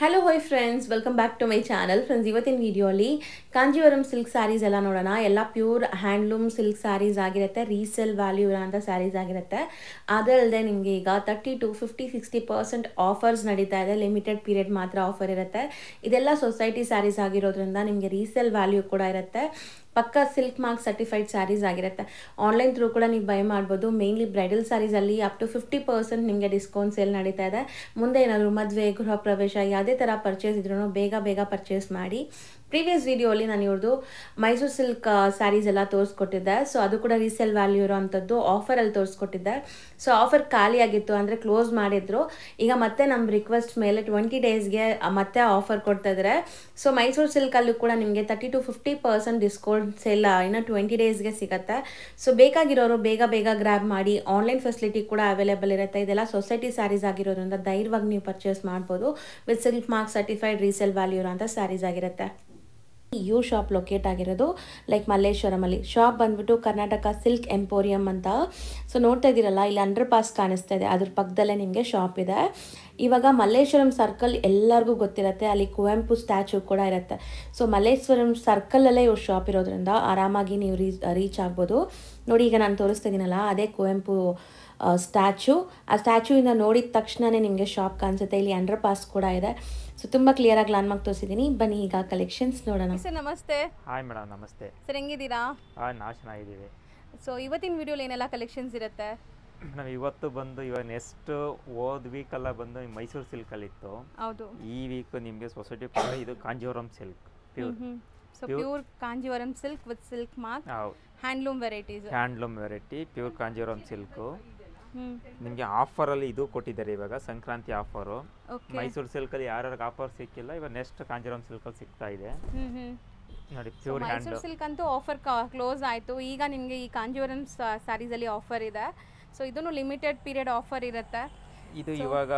Hello hi friends, welcome back to my channel. Friends, ಇವತ್ತಿನ ವಿಡಿಯೋಲಿ Kanjeevaram silk saris ಎಲ್ಲ ನೋಡೋಣ. ಎಲ್ಲ ಪ್ಯೂರ್ ಹ್ಯಾಂಡ್ಲೂಮ್ ಸಿಲ್ಕ್ ಸ್ಯಾರೀಸ್ ಆಗಿರುತ್ತೆ, ರೀಸೇಲ್ ವ್ಯಾಲ್ಯೂ ಇರೋಂಥ ಸ್ಯಾರೀಸ್ ಆಗಿರುತ್ತೆ. ಅದಲ್ಲದೆ ನಿಮಗೆ ಈಗ 30 to 50-60% ಆಫರ್ಸ್ ನಡೀತಾ ಇದೆ. ಲಿಮಿಟೆಡ್ ಪೀರಿಯಡ್ ಮಾತ್ರ ಆಫರ್ ಇರುತ್ತೆ. ಇದೆಲ್ಲ ಸೊಸೈಟಿ ಸ್ಯಾರೀಸ್ ಆಗಿರೋದ್ರಿಂದ ನಿಮಗೆ ರೀಸೇಲ್ ವ್ಯಾಲ್ಯೂ ಕೂಡ ಇರುತ್ತೆ. ಪಕ್ಕ ಸಿಲ್ಕ್ ಮಾರ್ಕ್ ಸರ್ಟಿಫೈಡ್ ಸ್ಯಾರೀಸ್ ಆಗಿರುತ್ತೆ. ಆನ್ಲೈನ್ ಥ್ರೂ ಕೂಡ ನೀವು ಬೈ ಮಾಡ್ಬೋದು. ಮೇನ್ಲಿ ಬ್ರೈಡಲ್ ಸ್ಯಾರೀಸಲ್ಲಿ ಅಪ್ ಟು 50% ನಿಮಗೆ ಡಿಸ್ಕೌಂಟ್ ಸೇಲ್ ನಡೀತಾ ಇದೆ. ಮುಂದೆ ಏನಾದರೂ ಮದುವೆ, ಗೃಹ ಪ್ರವೇಶ ಯಾವುದೇ ಥರ ಪರ್ಚೇಸ್ ಇದ್ರೂ ಬೇಗ ಪರ್ಚೇಸ್ ಮಾಡಿ. ಪ್ರೀವಿಯಸ್ ವಿಡಿಯೋಲಿ ನಾನು ಇವ್ರದ್ದು ಮೈಸೂರು ಸಿಲ್ಕ್ ಸ್ಯಾರೀಸ್ ಎಲ್ಲ ತೋರಿಸ್ಕೊಟ್ಟಿದ್ದೆ. ಸೊ ಅದು ಕೂಡ ರೀಸೇಲ್ ವ್ಯಾಲ್ಯೂ ಇರೋವಂಥದ್ದು ಆಫರಲ್ಲಿ ತೋರಿಸ್ಕೊಟ್ಟಿದ್ದೆ. ಸೊ ಆಫರ್ ಖಾಲಿಯಾಗಿತ್ತು, ಅಂದರೆ ಕ್ಲೋಸ್ ಮಾಡಿದ್ರು. ಈಗ ಮತ್ತೆ ನಮ್ಮ ರಿಕ್ವೆಸ್ಟ್ ಮೇಲೆ 20 ಡೇಸ್ಗೆ ಮತ್ತೆ ಆಫರ್ ಕೊಡ್ತಾ ಇದ್ದಾರೆ. ಸೊ ಮೈಸೂರು ಸಿಲ್ಕಲ್ಲೂ ಕೂಡ ನಿಮಗೆ 30 to 50% ಡಿಸ್ಕೌಂಟ್ ಸೇಲ್ ಇನ್ನು 20 ಡೇಸ್ಗೆ ಸಿಗುತ್ತೆ. ಸೊ ಬೇಕಾಗಿರೋರು ಬೇಗ ಗ್ರ್ಯಾಬ್ ಮಾಡಿ. ಆನ್ಲೈನ್ ಫೆಸಿಲಿಟಿ ಕೂಡ ಅವೈಲೇಬಲ್ ಇರುತ್ತೆ. ಇದೆಲ್ಲ ಸೊಸೈಟಿ ಸ್ಯಾರೀಸ್ ಆಗಿರೋದ್ರಿಂದ ಧೈರ್ಯವಾಗಿ ನೀವು ಪರ್ಚೇಸ್ ಮಾಡ್ಬೋದು. With silk mark certified resale value ಇರೋಂಥ ಸ್ಯಾರೀಸ್ ಆಗಿರುತ್ತೆ. ಯು ಶಾಪ್ ಲೊಕೇಟ್ ಆಗಿರೋದು ಲೈಕ್ ಮಲ್ಲೇಶ್ವರಮಲ್ಲಿ. ಶಾಪ್ ಬಂದ್ಬಿಟ್ಟು ಕರ್ನಾಟಕ ಸಿಲ್ಕ್ ಎಂಪೋರಿಯಂ ಅಂತ. ಸೊ ನೋಡ್ತಾ ಇದ್ದೀರಲ್ಲ, ಇಲ್ಲಿ ಅಂಡರ್ ಪಾಸ್ ಕಾಣಿಸ್ತಾ ಇದೆ, ಅದ್ರ ಪಕ್ಕದಲ್ಲೇ ನಿಮಗೆ ಶಾಪ್ ಇದೆ. ಇವಾಗ ಮಲ್ಲೇಶ್ವರಂ ಸರ್ಕಲ್ ಎಲ್ಲರಿಗೂ ಗೊತ್ತಿರುತ್ತೆ, ಅಲ್ಲಿ ಕುವೆಂಪು ಸ್ಟ್ಯಾಚು ಕೂಡ ಇರುತ್ತೆ. ಸೊ ಮಲ್ಲೇಶ್ವರಂ ಸರ್ಕಲಲ್ಲೇ ಇವ್ರ ಶಾಪ್ ಇರೋದ್ರಿಂದ ಆರಾಮಾಗಿ ನೀವು ರೀಚ್ ಆಗ್ಬೋದು. ನೋಡಿ, ಈಗ ನಾನು ತೋರಿಸ್ತಾ ಇದ್ದೀನಲ್ಲ, ಅದೇ ಕುವೆಂಪು ಸ್ಟ್ಯಾಚು. ಆ ಸ್ಟ್ಯಾಚುವಿಂದ ನೋಡಿದ ತಕ್ಷಣವೇ ನಿಮಗೆ ಶಾಪ್ ಕಾಣಿಸುತ್ತೆ. ಇಲ್ಲಿ ಅಂಡರ್ ಪಾಸ್ ಕೂಡ ಇದೆ. ಸೊ ತುಂಬ ಕ್ಲಿಯರಾಗಿ ಲ್ಯಾಂಡ್ಮಾರ್ಕ್ ತೋರಿಸಿದ್ದೀನಿ. ಬನ್ನಿ ಈಗ ಕಲೆಕ್ಷನ್ಸ್ ನೋಡೋಣ. ಸರ್ ನಮಸ್ತೆ. ಹಾಯ್ ಮೇಡಮ್, ನಮಸ್ತೆ ಸರ್, ಹೆಂಗಿದ್ದೀರಾ? ನಾವು ಚೆನ್ನಾಗಿದ್ದೀವಿ. ಸೊ ಇವತ್ತಿನ ವಿಡಿಯೋಲಿ ಏನೆಲ್ಲ ಕಲೆಕ್ಷನ್ಸ್ ಇರುತ್ತೆ? ನಾವು ಇವತ್ತು ಬಂದು ಇವಾಗ ನೆಕ್ಸ್ಟ್ ಹೋದ ವೀಕೆಲ್ಲ ಬಂದು ಮೈಸೂರು ಸಿಲ್ಕಲ್ಲಿತ್ತು. ಹೌದು. ಈ ವೀಕ್ ನಿಮಗೆ ಸೊಸೈಟಿ ಕೂಡ ಇದು Kanjeevaram silk pure. So pure Kanjeevaram silk with silk mark, handloom varieties. Handloom variety pure Kanjeevaram silk. ನಿಮಗೆ ಆಫರಲ್ಲಿ ಇದು ಕೊಟ್ಟಿದ್ದಾರೆ ಇವಾಗ, ಸಂಕ್ರಾಂತಿ ಆಫರು. ಮೈಸೂರು ಸಿಲ್ಕಲ್ಲಿ ಯಾರ್ಯಾರಿಗೆ ಆಫರ್ ಸಿಕ್ಕಿಲ್ಲ, ಇವಾಗ ನೆಕ್ಸ್ಟ್ ಕಾಂಜೀವರಂ ಸಿಲ್ಕಲ್ಲಿ ಸಿಗ್ತಾ ಇದೆ ನೋಡಿ. ಪ್ಯೂರ್ ಮೈಸೂರು ಸಿಲ್ಕ್ ಅಂತೂ ಆಫರ್ ಕ್ಲೋಸ್ ಆಯಿತು. ಈಗ ನಿಮಗೆ ಈ ಕಾಂಜೀವರಂ ಸ್ಯಾರೀಸಲ್ಲಿ ಆಫರ್ ಇದೆ. ಸೊ ಇದನ್ನು ಲಿಮಿಟೆಡ್ ಪೀರಿಯಡ್ ಆಫರ್ ಇರುತ್ತೆ. ಇದು ಇವಾಗ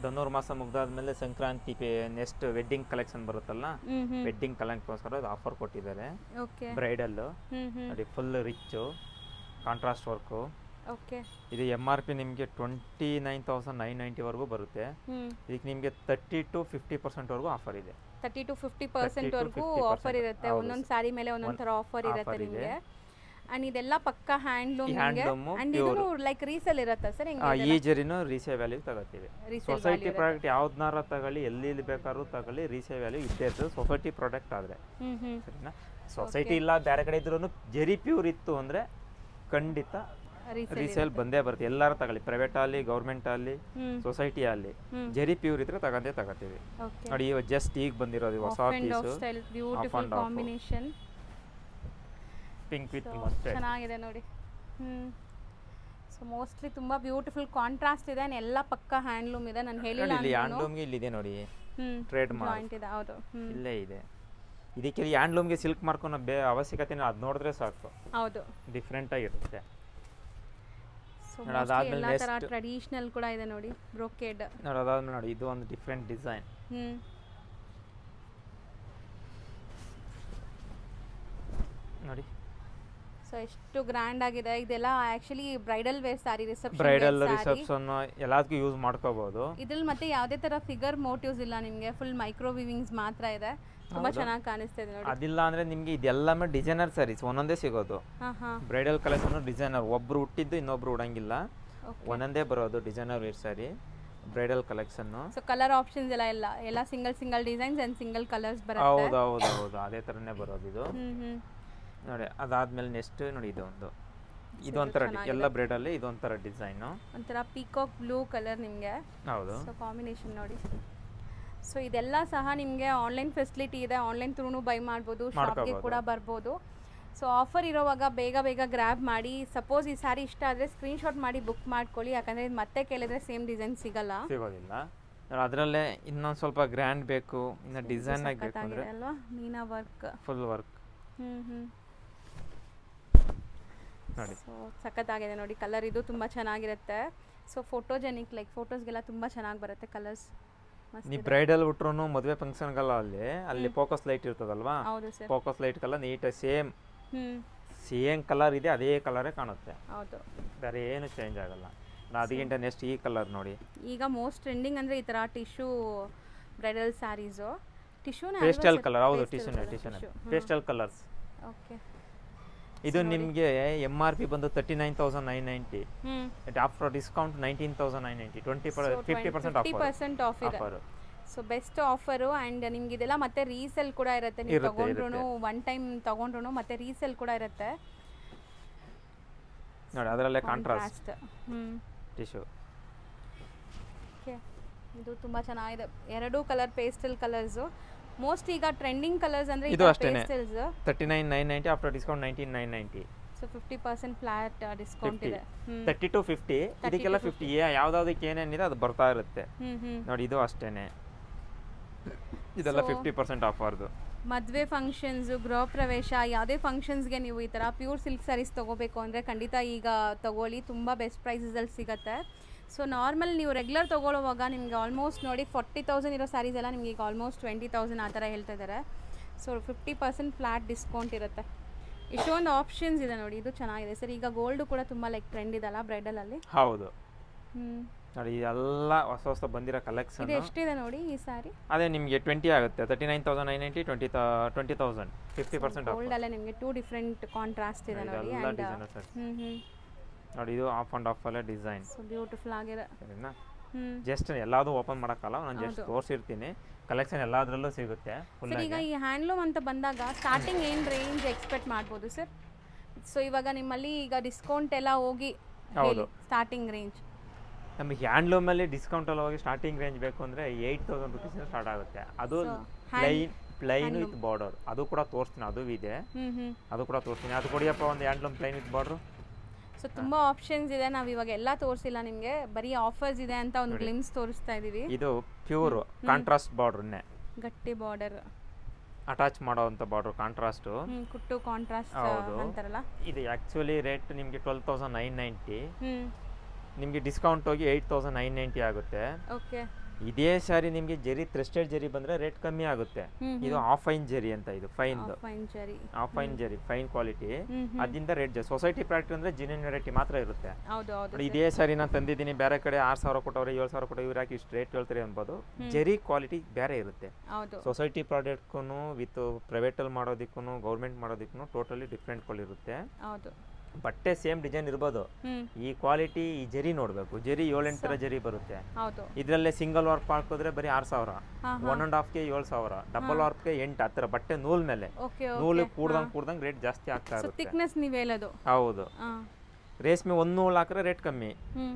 ಧನುರ್ ಮಾಸ ಮುಗ್ದಾದ್ಮೇಲೆ ಸಂಕ್ರಾಂತಿ ನೆಕ್ಸ್ಟ್ ವೆಡ್ಡಿಂಗ್ ಕಲೆಕ್ಷನ್ ಬರುತ್ತಲ್ಲ, ವೆಡ್ಡಿಂಗ್ ಕಲೆಕ್ಷನ್ಗೋಸ್ಕರ ಅದು ಆಫರ್ ಕೊಟ್ಟಿದ್ದಾರೆ. ಬ್ರೈಡಲ್ ನೋಡಿ, ಫುಲ್ ರಿಚ್ ಕಾಂಟ್ರಾಸ್ಟ್ ವರ್ಕು. ಇದು MRP ನಿಮಗೆ 29,990 ವರೆಗೂ ಬರುತ್ತೆ. ಇದಕ್ಕೆ ನಿಮಗೆ 30 to 50% ವರೆಗೂ ಆಫರ್ ಇದೆ. 30 to 50% ವರೆಗೂ ಆಫರ್ ಇರುತ್ತೆ. ಒಂದೊಂದು ಸ್ಯಾರಿ ಮೇಲೆ ಒಂದೊಂದು ಥರ ಆಫರ್ ಇರುತ್ತೆ ನಿಮಗೆ. ಅಂಡ್ ಇದೆಲ್ಲ ಪಕ್ಕ ಹ್ಯಾಂಡ್ಲೂಮ್. ಅಂಡ್ ಇದು ಲೈಕ್ ರೀಸೇಲ್ ಇರುತ್ತೆ ಸರ್? ಈ ಜರಿನೂ ರೀಸೇಲ್ ವ್ಯಾಲ್ಯೂ ತಗೋತೀವಿ. ಸೊಸೈಟಿ ಪ್ರಾಡಕ್ಟ್ ಯಾವ್ದನ್ನಾರ ತಗೊಳ್ಳಿ, ಎಲ್ಲಿ ಬೇಕಾದ್ರೂ ತಗೊಳ್ಳಿ, ರೀಸೇಲ್ ವ್ಯಾಲ್ಯೂ ಇದ್ದೇ ಇರ್ತದೆ ಸೊಸೈಟಿ ಪ್ರಾಡಕ್ಟ್ ಆದರೆ. ಸರಿನಾ? ಸೊಸೈಟಿ ಇಲ್ಲ ಬೇರೆ ಕಡೆ ಇದ್ರೂ ಜರಿ ಪ್ಯೂರ್ ಇತ್ತು ಅಂದರೆ ಖಂಡಿತ ರೀಸೇಲ್ ಬಂದೇ ಬರುತ್ತೆ. ಎಲ್ಲಾರು ತಗೊಳ್ಳಿ, ಪ್ರೈವೇಟ್ ಅಲ್ಲಿ, ಗೌರ್ಮೆಂಟ್ ಅಲ್ಲಿ, ಸೊಸೈಟಿ ಅಲ್ಲಿ, ಜರಿ ಪ್ಯೂರ್ ಇದ್ರೆ ತಗೋತೀವಿ ನೋಡಿ. ಇವಾಗ ಜಸ್ಟ್ ಈಗ ಬಂದಿರೋದು ಹೊಸ piece, combination pink with mustard ಚೆನ್ನಾಗಿದೆ ನೋಡಿ. ಸೊ ಮೋಸ್ಟ್ಲಿ ತುಂಬಾ ಬ್ಯೂಟಿಫುಲ್ ಕಾಂಟ್ರಾಸ್ಟ್ ಇದೆ. ಎಲ್ಲ ಪಕ್ಕ ಹ್ಯಾಂಡ್ಲೂಮ್ ಇದೆ. ನಾನು ಹೇಳಿಲ್ಲ, ಇಲ್ಲಿ ಹ್ಯಾಂಡ್ಲೂಮ್ಗೆ ಇಲ್ಲಿ ಇದೆ ನೋಡಿ, ಟ್ರೇಡ್ ಮಾರ್ಕ್ ಇದೆ. ಹೌದು, ಇಲ್ಲೇ ಇದೆ. ಇದಕ್ಕೆ ಹ್ಯಾಂಡ್ಲೂಮ್ಗೆ ಸಿಲ್ಕ್ ಮಾರ್ಕ್ ಅನ್ನೋ ಅವಶ್ಯಕತೆ ಅದು ನೋಡಿದ್ರೆ ಸಾಕು. ಹೌದು, ಡಿಫ್ರೆಂಟ್ ಆಗಿರುತ್ತೆ. ಎಲ್ಲ ತರ ಟ್ರೆಡಿಷನಲ್ ಕೂಡ ಇದೆ ನೋಡಿ, ಬ್ರೋಕೇಡ್ ನೋಡಿ. ಅದಾದ್ಮೇಲೆ ನೋಡಿ, ಇದು ಒಂದು ಡಿಫ್ರೆಂಟ್ ಡಿಸೈನ್ ನೋಡಿ. ಸೊ ಎಷ್ಟು ಗ್ರ್ಯಾಂಡ್ ಆಗಿದೆ. ಇದೆಲ್ಲ actually bridal wear sari, bridal reception ಎಲ್ಲದಕ್ಕೂ ಯೂಸ್ ಮಾಡ್ಕೋಬಹುದು. ಇದ್ರಲ್ಲಿ ಮತ್ತೆ ಯಾವುದೇ ತರ ಫಿಗರ್ ಮೋಟಿವ್ಸ್ ಇಲ್ಲ ನಿಮಗೆ, ಫುಲ್ ಮೈಕ್ರೋ ವಿವಿಂಗ್ಸ್ ಮಾತ್ರ ಇದೆ. ತುಂಬಾ ಚೆನ್ನಾಗಿ ಕಾಣಿಸ್ತಾ ಇದೆ ನೋಡಿ. ಅದಿಲ್ಲ ಅಂದ್ರೆ ನಿಮಗೆ ಇದೆಲ್ಲமே ಡಿಸೈನರ್ ಸಾರೀಸ್ ಒಂದೊಂದೇ ಸಿಗೋದು. ಬ್ರೈಡಲ್ ಕಲೆಕ್ಷನ್ ಡಿಸೈನರ್, ಒಬ್ರು ಹುಟ್ಟಿದ್ದು ಇನ್ನೊಬ್ರು ಉಡಂಗಿಲ್ಲ, ಒಂದೊಂದೇ ಬರೋದು designer wear sari bridal collection. So colour options ಎಲ್ಲ single designs and single colours ಬರುತ್ತೆ. ಹೌದು, ಅದೇ ತರನೇ ಬರೋದು ಇದು ನೋಡಿ. ಅದಾದ್ಮೇಲೆ ನೆಕ್ಸ್ಟ್ ನೋಡಿ, ಇದೊಂಥರ ಎಲ್ಲ ಬ್ರೈಡಲ್ಲಿ ಇದೊಂಥರ ಡಿಸೈನು, ಒಂಥರ ಪೀಕಾಕ್ ಬ್ಲೂ ಕಲರ್ ನಿಮಗೆ. ಹೌದು, ಸೊ ಕಾಂಬಿನೇಷನ್ ನೋಡಿ. ಸೊ ಇದೆಲ್ಲ ಸಹ ನಿಮಗೆ ಆನ್ಲೈನ್ ಫೆಸಿಲಿಟಿ ಇದೆ. ಆನ್ಲೈನ್ ಥ್ರೂನು ಬೈ ಮಾಡ್ಬೋದು, ಶಾಪ್ಗೆ ಕೂಡ ಬರ್ಬೋದು. ಸೊ ಆಫರ್ ಇರೋವಾಗ ಬೇಗ ಗ್ರ್ಯಾಬ್ ಮಾಡಿ. ಸಪೋಸ್ ಈ ಸ್ಯಾರಿ ಇಷ್ಟ ಆದರೆ ಸ್ಕ್ರೀನ್ಶಾಟ್ ಮಾಡಿ ಬುಕ್ ಮಾಡ್ಕೊಳ್ಳಿ, ಯಾಕಂದರೆ ಇದು ಮತ್ತೆ ಕೇಳಿದ್ರೆ ಸೇಮ್ ಡಿಸೈನ್ ಸಿಗೋದಿಲ್ಲ. ಅದರಲ್ಲೇ ಇನ್ನೊಂದು ಸ್ವಲ್ಪ ಗ್ರ್ಯಾಂಡ್ ಬೇಕು, ಇನ್ನು ಡಿಸೈನ್ ಆಗಬೇಕು ಅಂದರೆ ಅಲ್ವಾ, ಮೀನಾ ವರ್ಕ್, ಫುಲ್ ವರ್ಕ್ ನೋಡಿ. ಸೊ ಸಖತ್ತಾಗಿದೆ ನೋಡಿ ಕಲರ್. ಇದು ತುಂಬ ಚೆನ್ನಾಗಿರುತ್ತೆ. ಸೊ ಫೋಟೋಜೆನಿಕ್, ಲೈಕ್ ಫೋಟೋಸ್ಗೆಲ್ಲ ತುಂಬ ಚೆನ್ನಾಗಿ ಬರುತ್ತೆ ಕಲರ್ಸ್. ನೀವು ಬ್ರೈಡಲ್ ಉಟ್ರು ಮದುವೆ ಫಂಕ್ಷನ್ಗೆಲ್ಲ ಅಲ್ಲಿ ಫೋಕಸ್ ಲೈಟ್ ಇರ್ತದಲ್ವಾ, ಫೋಕಸ್ ಲೈಟ್ ಕಲ್ಲ ನೀಟಾಗಿ ಸೇಮ್ ಕಲರ್ ಇದೆ, ಅದೇ ಕಲರೇ ಕಾಣುತ್ತೆ. ಹೌದು, ಬೇರೆ ಏನು ಚೇಂಜ್ ಆಗಲ್ಲ. ಅದಕ್ಕಿಂತ ನೆಕ್ಸ್ಟ್ ಈ ಕಲರ್ ನೋಡಿ. ಈಗ ಮೋಸ್ಟ್ ಟ್ರೆಂಡಿಂಗ್ ಅಂದರೆ ಈ ಥರ ಟಿಶ್ಯೂ ಬ್ರೈಡಲ್ ಸ್ಯಾರೀಸು ಟಿಶ್ಯೂನ ಪೇಸ್ಟಲ್ ಕಲರ್, ಹೌದು ಟಿಶ್ಯೂನೇ ಪೇಸ್ಟಲ್ ಕಲರ್ಸ್. ಓಕೆ, ಇದು ನಿಮಗೆ MRP ಬಂದು 39,990, after discount 19,990, 50% offer. So best offer. And ನಿಮ್ಗೆ ಇದೆಲ್ಲ ಮತ್ತೆ ರೀಸೆಲ್ ಕೂಡ ಇರುತ್ತೆ, ನೀವು ತಗೊಂಡ್ರು ಒನ್ ಟೈಮ್ ತಗೊಂಡ್ರು ಮತ್ತೆ ರೀಸೆಲ್ ಕೂಡ ಇರುತ್ತೆ ನೋಡಿ. ಅದರಲ್ಲೇ ಕಾಂಟ್ರಾಸ್ಟ್ ಟಿಶ್ಯೂ. ಓಕೆ, ಇದು ತುಂಬ ಚೆನ್ನಾಗಿದೆ. ಎರಡೂ ಕಲರ್ ಪೇಸ್ಟಲ್ ಕಲರ್ಸು. ಮೋಸ್ಟ್ ಈಗ ಟ್ರೆಂಡಿಂಗ್ ಕಲರ್ಸ್ ಅಂದರೆ ಇದು ಅಷ್ಟೇನೆ 39,990, after discount 19,990. So 50% flat discount ಇದೆ. 30 to 50, ಇದಕ್ಕೆಲ್ಲ 50 ಯಾವ್ದಾವುದಕ್ಕೆ ಏನೇನಿದೆ ಅದು ಬರ್ತಾ ಇರುತ್ತೆ ನೋಡಿ. ಇದು ಅಷ್ಟೇನೆ, ಇದೆಲ್ಲ 50% ಆಫರ್ದು. ಮದುವೆ ಫಂಕ್ಷನ್ಸು, ಗೃಹ ಪ್ರವೇಶ, ಯಾವುದೇ ಫಂಕ್ಷನ್ಸ್ಗೆ ನೀವು ಈ ಥರ ಪ್ಯೂರ್ ಸಿಲ್ಕ್ ಸ್ಯಾರೀಸ್ ತೊಗೋಬೇಕು ಅಂದರೆ ಖಂಡಿತ ಈಗ ತೊಗೊಳ್ಳಿ, ತುಂಬ ಬೆಸ್ಟ್ ಪ್ರೈಸಸಲ್ಲಿ ಸಿಗುತ್ತೆ. ಸೊ ನಾರ್ಮಲ್ ನೀವು ರೆಗ್ಯುಲರ್ ತೊಗೊಳ್ಳೋವಾಗ ನಿಮಗೆ ಆಲ್ಮೋಸ್ಟ್ ನೋಡಿ 40,000 ಇರೋ ಸ್ಯಾರೀಸ್ ಎಲ್ಲ ನಿಮಗೆ ಈಗ ಆಲ್ಮೋಸ್ಟ್ 20,000 ಆ ಥರ ಹೇಳ್ತಾ ಇದ್ದಾರೆ. ಸೊ 50% ಫ್ಲಾಟ್ ಡಿಸ್ಕೌಂಟ್ ಇರುತ್ತೆ. ಇಷ್ಟೊಂದು ಆಪ್ಷನ್ಸ್ ಇದೆ ನೋಡಿ, ಇದು ಚೆನ್ನಾಗಿದೆ ಸರ್. ಈಗ ಗೋಲ್ಡು ಕೂಡ ತುಂಬ ಲೈಕ್ ಟ್ರೆಂಡ್ ಇದಲ್ಲ ಬ್ರೈಡಲಲ್ಲಿ. ಹೌದು ನೋಡಿ, ಇದೆಲ್ಲ ಹೊಸ ಹೊಸ ಬಂದಿರೋ ಕಲೆಕ್ಷನ್. ಇದು ಎಷ್ಟಿದೆ ನೋಡಿ ಈ ಸ್ಯಾರಿ? ಅದೇ ನಿಮಗೆ 20 ಆಗುತ್ತೆ, 39,990, 20,000, 50% ಆಫ್. ಗೋಲ್ಡ್ ಅಲ್ಲೇ ನಿಮಗೆ 2 ಡಿಫರೆಂಟ್ ಕಾಂಟ್ರಾಸ್ಟ್ ಇದೆ ನೋಡಿ. ನೋಡಿ ಇದು ಆಫ್ ಅಂಡ್ ಆಫ್ ಅಲ್ಲೇ ಡಿಸೈನ್. ಸೊ ಬ್ಯೂಟಿಫುಲ್ ಆಗಿದೆ. ಸರಿನಾ? ಜಸ್ಟ್ ಎಲ್ಲಾದು ಓಪನ್ ಮಾಡೋಕ್ಕಲ್ಲ, ನಾನು ಜಸ್ಟ್ ತೋರಿಸಿರ್ತೀನಿ. ಕಲೆಕ್ಷನ್ ಎಲ್ಲದರಲ್ಲೂ ಸಿಗುತ್ತೆ. ಸರ್ ಈಗ ಈ ಹ್ಯಾಂಡ್ಲೂಮ್ ಅಂತ ಬಂದಾಗ ಸ್ಟಾರ್ಟಿಂಗ್ ಏನು ರೇಂಜ್ ಎಕ್ಸ್ಪೆಕ್ಟ್ ಮಾಡ್ಬೋದು ಸರ್? ಸೊ ಇವಾಗ ನಿಮ್ಮಲ್ಲಿ ಈಗ ಡಿಸ್ಕೌಂಟ್ ಎಲ್ಲ ಹೋಗಿ ಸ್ಟಾರ್ಟಿಂಗ್ ರೇಂಜ್ ನಮಗೆ ಹ್ಯಾಂಡ್ಲೂಮಲ್ಲಿ ಡಿಸ್ಕೌಂಟ್ ಎಲ್ಲ ಹೋಗಿ ಸ್ಟಾರ್ಟಿಂಗ್ ರೇಂಜ್ ಬೇಕು ಅಂದರೆ 8,000 ರುಪೀಸಿಂದ ಸ್ಟಾರ್ಟ್ ಆಗುತ್ತೆ. ಅದು ಪ್ಲೈನ್ ವಿತ್ ಬಾರ್ಡರ್, ಅದು ಕೂಡ ತೋರಿಸ್ತೀನಿ. ಅದು ಇದೆ, ಅದು ಕೂಡ ತೋರಿಸ್ತೀನಿ. ಅದು ಕೊಡಿಯಪ್ಪ ಒಂದು handloom plain with border. So ತುಂಬ ಆಪ್ಷನ್ಸ್ ಇದೆ. ನಾವು ಇವಾಗ ಎಲ್ಲ ತೋರಿಸಿಲ್ಲ ನಿಮಗೆ, ಬರೀ ಆಫರ್ಸ್ ಇದೆ ಅಂತ ಒಂದು ಗ್ಲಿಮ್ಸ್ ತೋರಿಸ್ತಾ ಇದೀವಿ. ಇದು ಪ್ಯೂರ್ ಕಾಂಟ್ರಾಸ್ಟ್ ಬಾರ್ಡರ್ನೇ, ಗಟ್ಟಿ ಬಾರ್ಡರ್ ಅಟ್ಯಾಚ್ ಮಾಡೋವಂಥ ಬಾರ್ಡರ್ ಕಾಂಟ್ರಾಸ್ಟ್, ಕುಟ್ಟು ಕಾಂಟ್ರಾಸ್ಟ್ ಅಂತಾರಲ್ಲ. ಇದು ಆ್ಯಕ್ಚುಲಿ ರೇಟ್ ನಿಮಗೆ 12,990, ನಿಮಗೆ ಡಿಸ್ಕೌಂಟ್ ಹೋಗಿ 8,990 ಆಗುತ್ತೆ. ಓಕೆ, ಇದೇ ಸಾರಿ ನಿಮಗೆ ಜರಿ ಥ್ರೆಸ್ಟೆಡ್ ಜರಿ ಬಂದರೆ ರೇಟ್ ಕಮ್ಮಿ ಆಗುತ್ತೆ. ಇದು ಆಫ್ ಫೈನ್ ಜರಿ ಅಂತ, ಇದು ಫೈನ್ ಜರಿ ಫೈನ್ ಕ್ವಾಲಿಟಿ, ಅದರಿಂದ ರೇಟ್ ಜಾಸ್ತಿ. ಸೊಸೈಟಿ ಪ್ರಾಡಕ್ಟ್ ಅಂದರೆ ಜಿನಿಯನ್ ವೆರೈಟಿ ಮಾತ್ರ ಇರುತ್ತೆ. ಇದೇ ಸಾರಿ ನಾನು ತಂದಿದ್ದೀನಿ, ಬೇರೆ ಕಡೆ 6,000 ಕೊಟ್ಟವ್ರೆ, 7,000 ಕೊಟ್ಟವ್ರೆ, ಇವ್ರು ಯಾಕೆ ಇಷ್ಟು ರೇಟ್ ಹೇಳ್ತಾರೆ ಅನ್ಬೋದು. ಜರಿ ಕ್ವಾಲಿಟಿ ಬೇರೆ ಇರುತ್ತೆ. ಸೊಸೈಟಿ ಪ್ರಾಡಕ್ಟ್ಗೂ ವಿತ್ ಪ್ರೈವೇಟಲ್ಲಿ ಮಾಡೋದಕ್ಕೂ ಗೌರ್ಮೆಂಟ್ ಮಾಡೋದಕ್ಕೂ ಟೋಟಲಿ ಡಿಫ್ರೆಂಟ್ ಇರುತ್ತೆ. ಬಟ್ಟೆ ಸೇಮ್ ಡಿಸೈನ್ ಇರ್ಬೋದು, ಈ ಕ್ವಾಲಿಟಿ ಈ ಜರಿ ನೋಡ್ಬೇಕು. ಜರಿ 7-8 ತರ ಜರಿ ಬರುತ್ತೆ. ಇದ್ರಲ್ಲೇ ಸಿಂಗಲ್ ವಾರ್ಪ್ ಹಾಕಿದ್ರೆ ಬರೀ 6,000, 1.5ಗೆ 7,000, ಡಬಲ್ ವಾರ್ಪ್ಗೆ 8, ಆ ಥರ ಬಟ್ಟೆ ನೂಲ್ ಮೇಲೆ ನೂಲು ಕೂಡ್ದಂಗ್ ರೇಟ್ ಜಾಸ್ತಿ ಆಗ್ತಾ ಇರುತ್ತೆ. ಹೌದು, ರೇಷ್ಮೆ 1 ನೂಲ್ ಹಾಕಿದ್ರೆ ರೇಟ್ ಕಮ್ಮಿ,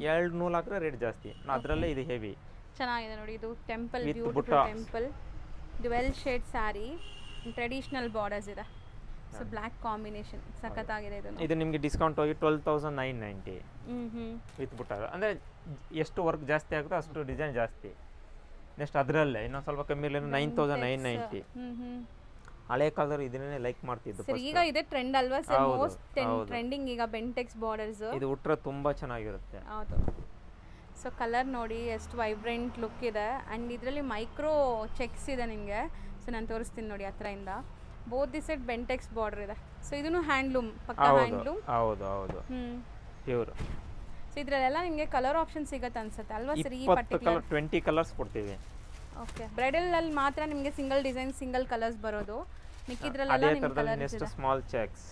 2 ನೂಲ್ ಹಾಕಿದ್ರೆ ರೇಟ್ ಜಾಸ್ತಿ. ಅದರಲ್ಲೇ ಇದು ಹೆವಿ ಚೆನ್ನಾಗಿದೆ ನೋಡಿ. ಇದು temple temple dwell shade sari, traditional borders ಇದೆ. ಸೊ ಬ್ಲ್ಯಾಕ್ ಕಾಂಬಿನೇಷನ್ ಸಖತ್ತಾಗಿದೆ. ಇದು ನಿಮಗೆ ಡಿಸ್ಕೌಂಟ್ ಹೋಗಿ 12,990 ವಿತ್ ಬುಟ್ಟಾರ. ಅಂದರೆ ಎಷ್ಟು ವರ್ಕ್ ಜಾಸ್ತಿ ಆಗುತ್ತೋ ಅಷ್ಟು ಡಿಸೈನ್ ಜಾಸ್ತಿ. ನೆಕ್ಸ್ಟ್ ಅದರಲ್ಲೇ ಇನ್ನೊಂದು ಸ್ವಲ್ಪ ಕಮ್ಮಿ ಇಲ್ಲ, 9,990. ಹಳೆ ಕಾಲದವರು ಇದನ್ನೇ ಲೈಕ್ ಮಾಡ್ತಿದ್ದು. ಈಗ ಇದೆ ಟ್ರೆಂಡ್ ಅಲ್ವಾ ಸರ್? ಮೋಸ್ಟ್ ಟ್ರೆಂಡಿಂಗ್ ಈಗ ಬೆಂಟೆಕ್ಸ್ ಬಾರ್ಡರ್ಸ್. ಇದು ಉಟ್ರೆ ತುಂಬಾ ಚೆನ್ನಾಗಿರುತ್ತೆ. ಹೌದು. ಸೊ ಕಲರ್ ನೋಡಿ ಎಷ್ಟು ವೈಬ್ರೆಂಟ್ ಲುಕ್ ಇದೆ. ಆ್ಯಂಡ್ ಇದರಲ್ಲಿ ಮೈಕ್ರೋ ಚೆಕ್ಸ್ ಇದೆ ನಿಮಗೆ. ಸೊ ನಾನು ತೋರಿಸ್ತೀನಿ ನೋಡಿ ಹತ್ರದಿಂದ. Both the side Bentex border ಇದೆ. ಸೊ ಇದನ್ನು ಹ್ಯಾಂಡ್ಲೂಮ್, ಪಕ್ಕಾ ಹ್ಯಾಂಡ್ಲೂಮ್. ಹೌದು ಪ್ಯೂರ್. ಸೊ ಇದರಲ್ಲೆಲ್ಲ ನಿಮಗೆ ಕಲರ್ ಆಪ್ಷನ್ ಸಿಗುತ್ತೆ ಅನ್ಸುತ್ತೆ ಅಲ್ವಾ ಸರ್? ಈ ಪರ್ಟಿಕ್ಯುಲರ್ 20 ಕಲರ್ಸ್ ಕೊಡ್ತೀವಿ. ಓಕೆ, ಬ್ರೈಡಲ್ ಅಲ್ಲಿ ಮಾತ್ರ ನಿಮಗೆ ಸಿಂಗಲ್ ಡಿಸೈನ್ ಸಿಂಗಲ್ ಕಲರ್ಸ್ ಬರೋದು. ಮಿಕ್ಕಿದ್ರಲ್ಲೆಲ್ಲ ನಿಮಗೆ ಕಲರ್ಸ್ ಇದೆ. Next small cheques.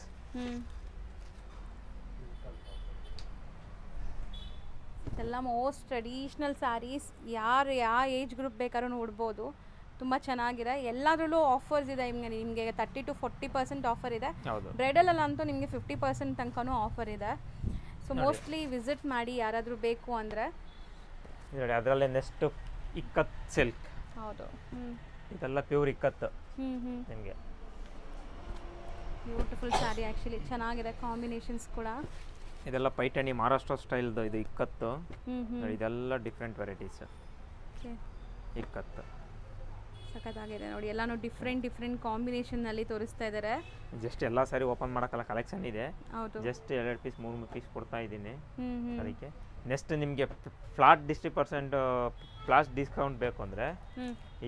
ಇದೆಲ್ಲ ಮೋಸ್ಟ್ ಟ್ರೆಡಿಷನಲ್ ಸ್ಯಾರೀಸ್. ಯಾವ ಏಜ್ ಗ್ರೂಪ್ ಬೇಕಾದ್ರೂ ಉಡ್ಬೋದು. ತುಂಬ ಚೆನ್ನಾಗಿದೆ. ಎಲ್ಲದರಲ್ಲೂ ಆಫರ್ಸ್ ಇದೆ ನಿಮಗೆ 30 to 40% ಆಫರ್ ಇದೆ. ಬ್ರೈಡಲ್ ಅಂತೂ ನಿಮಗೆ 50% ತನಕನೂ ಆಫರ್ ಇದೆ. ಸೊ ಮೋಸ್ಟ್ಲಿ ವಿಸಿಟ್ ಮಾಡಿ ಯಾರಾದರೂ ಬೇಕು ಅಂದರೆ. ಅದರಲ್ಲೇ ನೆಕ್ಸ್ಟ್ ಇಕ್ಕತ್ ಸಿಲ್ಕ್. ಹೌದು, ಇದೆಲ್ಲ ಪ್ಯೂರ್ ಇಕ್ಕತ್ತು ನಿಮಗೆ. ಬ್ಯೂಟಿಫುಲ್ ಸ್ಯಾರಿ ಆ್ಯಕ್ಚುಲಿ, ಚೆನ್ನಾಗಿದೆ ಕಾಂಬಿನೇಷನ್ಸ್ ಕೂಡ. ಇದೆಲ್ಲ ಪೈಠಾಣಿ ಮಹಾರಾಷ್ಟ್ರ ಸ್ಟೈಲ್ದು. ಇದು ಇಕ್ಕತ್ತು. ಇದೆಲ್ಲ ಡಿಫ್ರೆಂಟ್ ವೆರೈಟೀಸ್ ಇಕ್ಕತ್ತು. ಸಖತ್ತಾಗಿದೆ ನೋಡಿ. ಎಲ್ಲಾನು ಡಿಫ್ರೆಂಟ್ ಕಾಂಬಿನೇಷನ್ನಲ್ಲಿ ತೋರಿಸ್ತಾ ಇದ್ದಾರೆ. ಜಸ್ಟ್ ಎಲ್ಲ ಸಾರಿ ಓಪನ್ ಮಾಡೋಕ್ಕಲ್ಲ, ಕಲೆಕ್ಷನ್ ಇದೆ. ಹೌದು, ಜಸ್ಟ್ 2 ಪೀಸ್ 3 ಪೀಸ್ ಕೊಡ್ತಾ ಇದ್ದೀನಿ ಅದಕ್ಕೆ. ನೆಕ್ಸ್ಟ್ ನಿಮಗೆ ಫ್ಲಾಟ್ 60% ಫ್ಲಾಟ್ ಡಿಸ್ಕೌಂಟ್ ಬೇಕು ಅಂದರೆ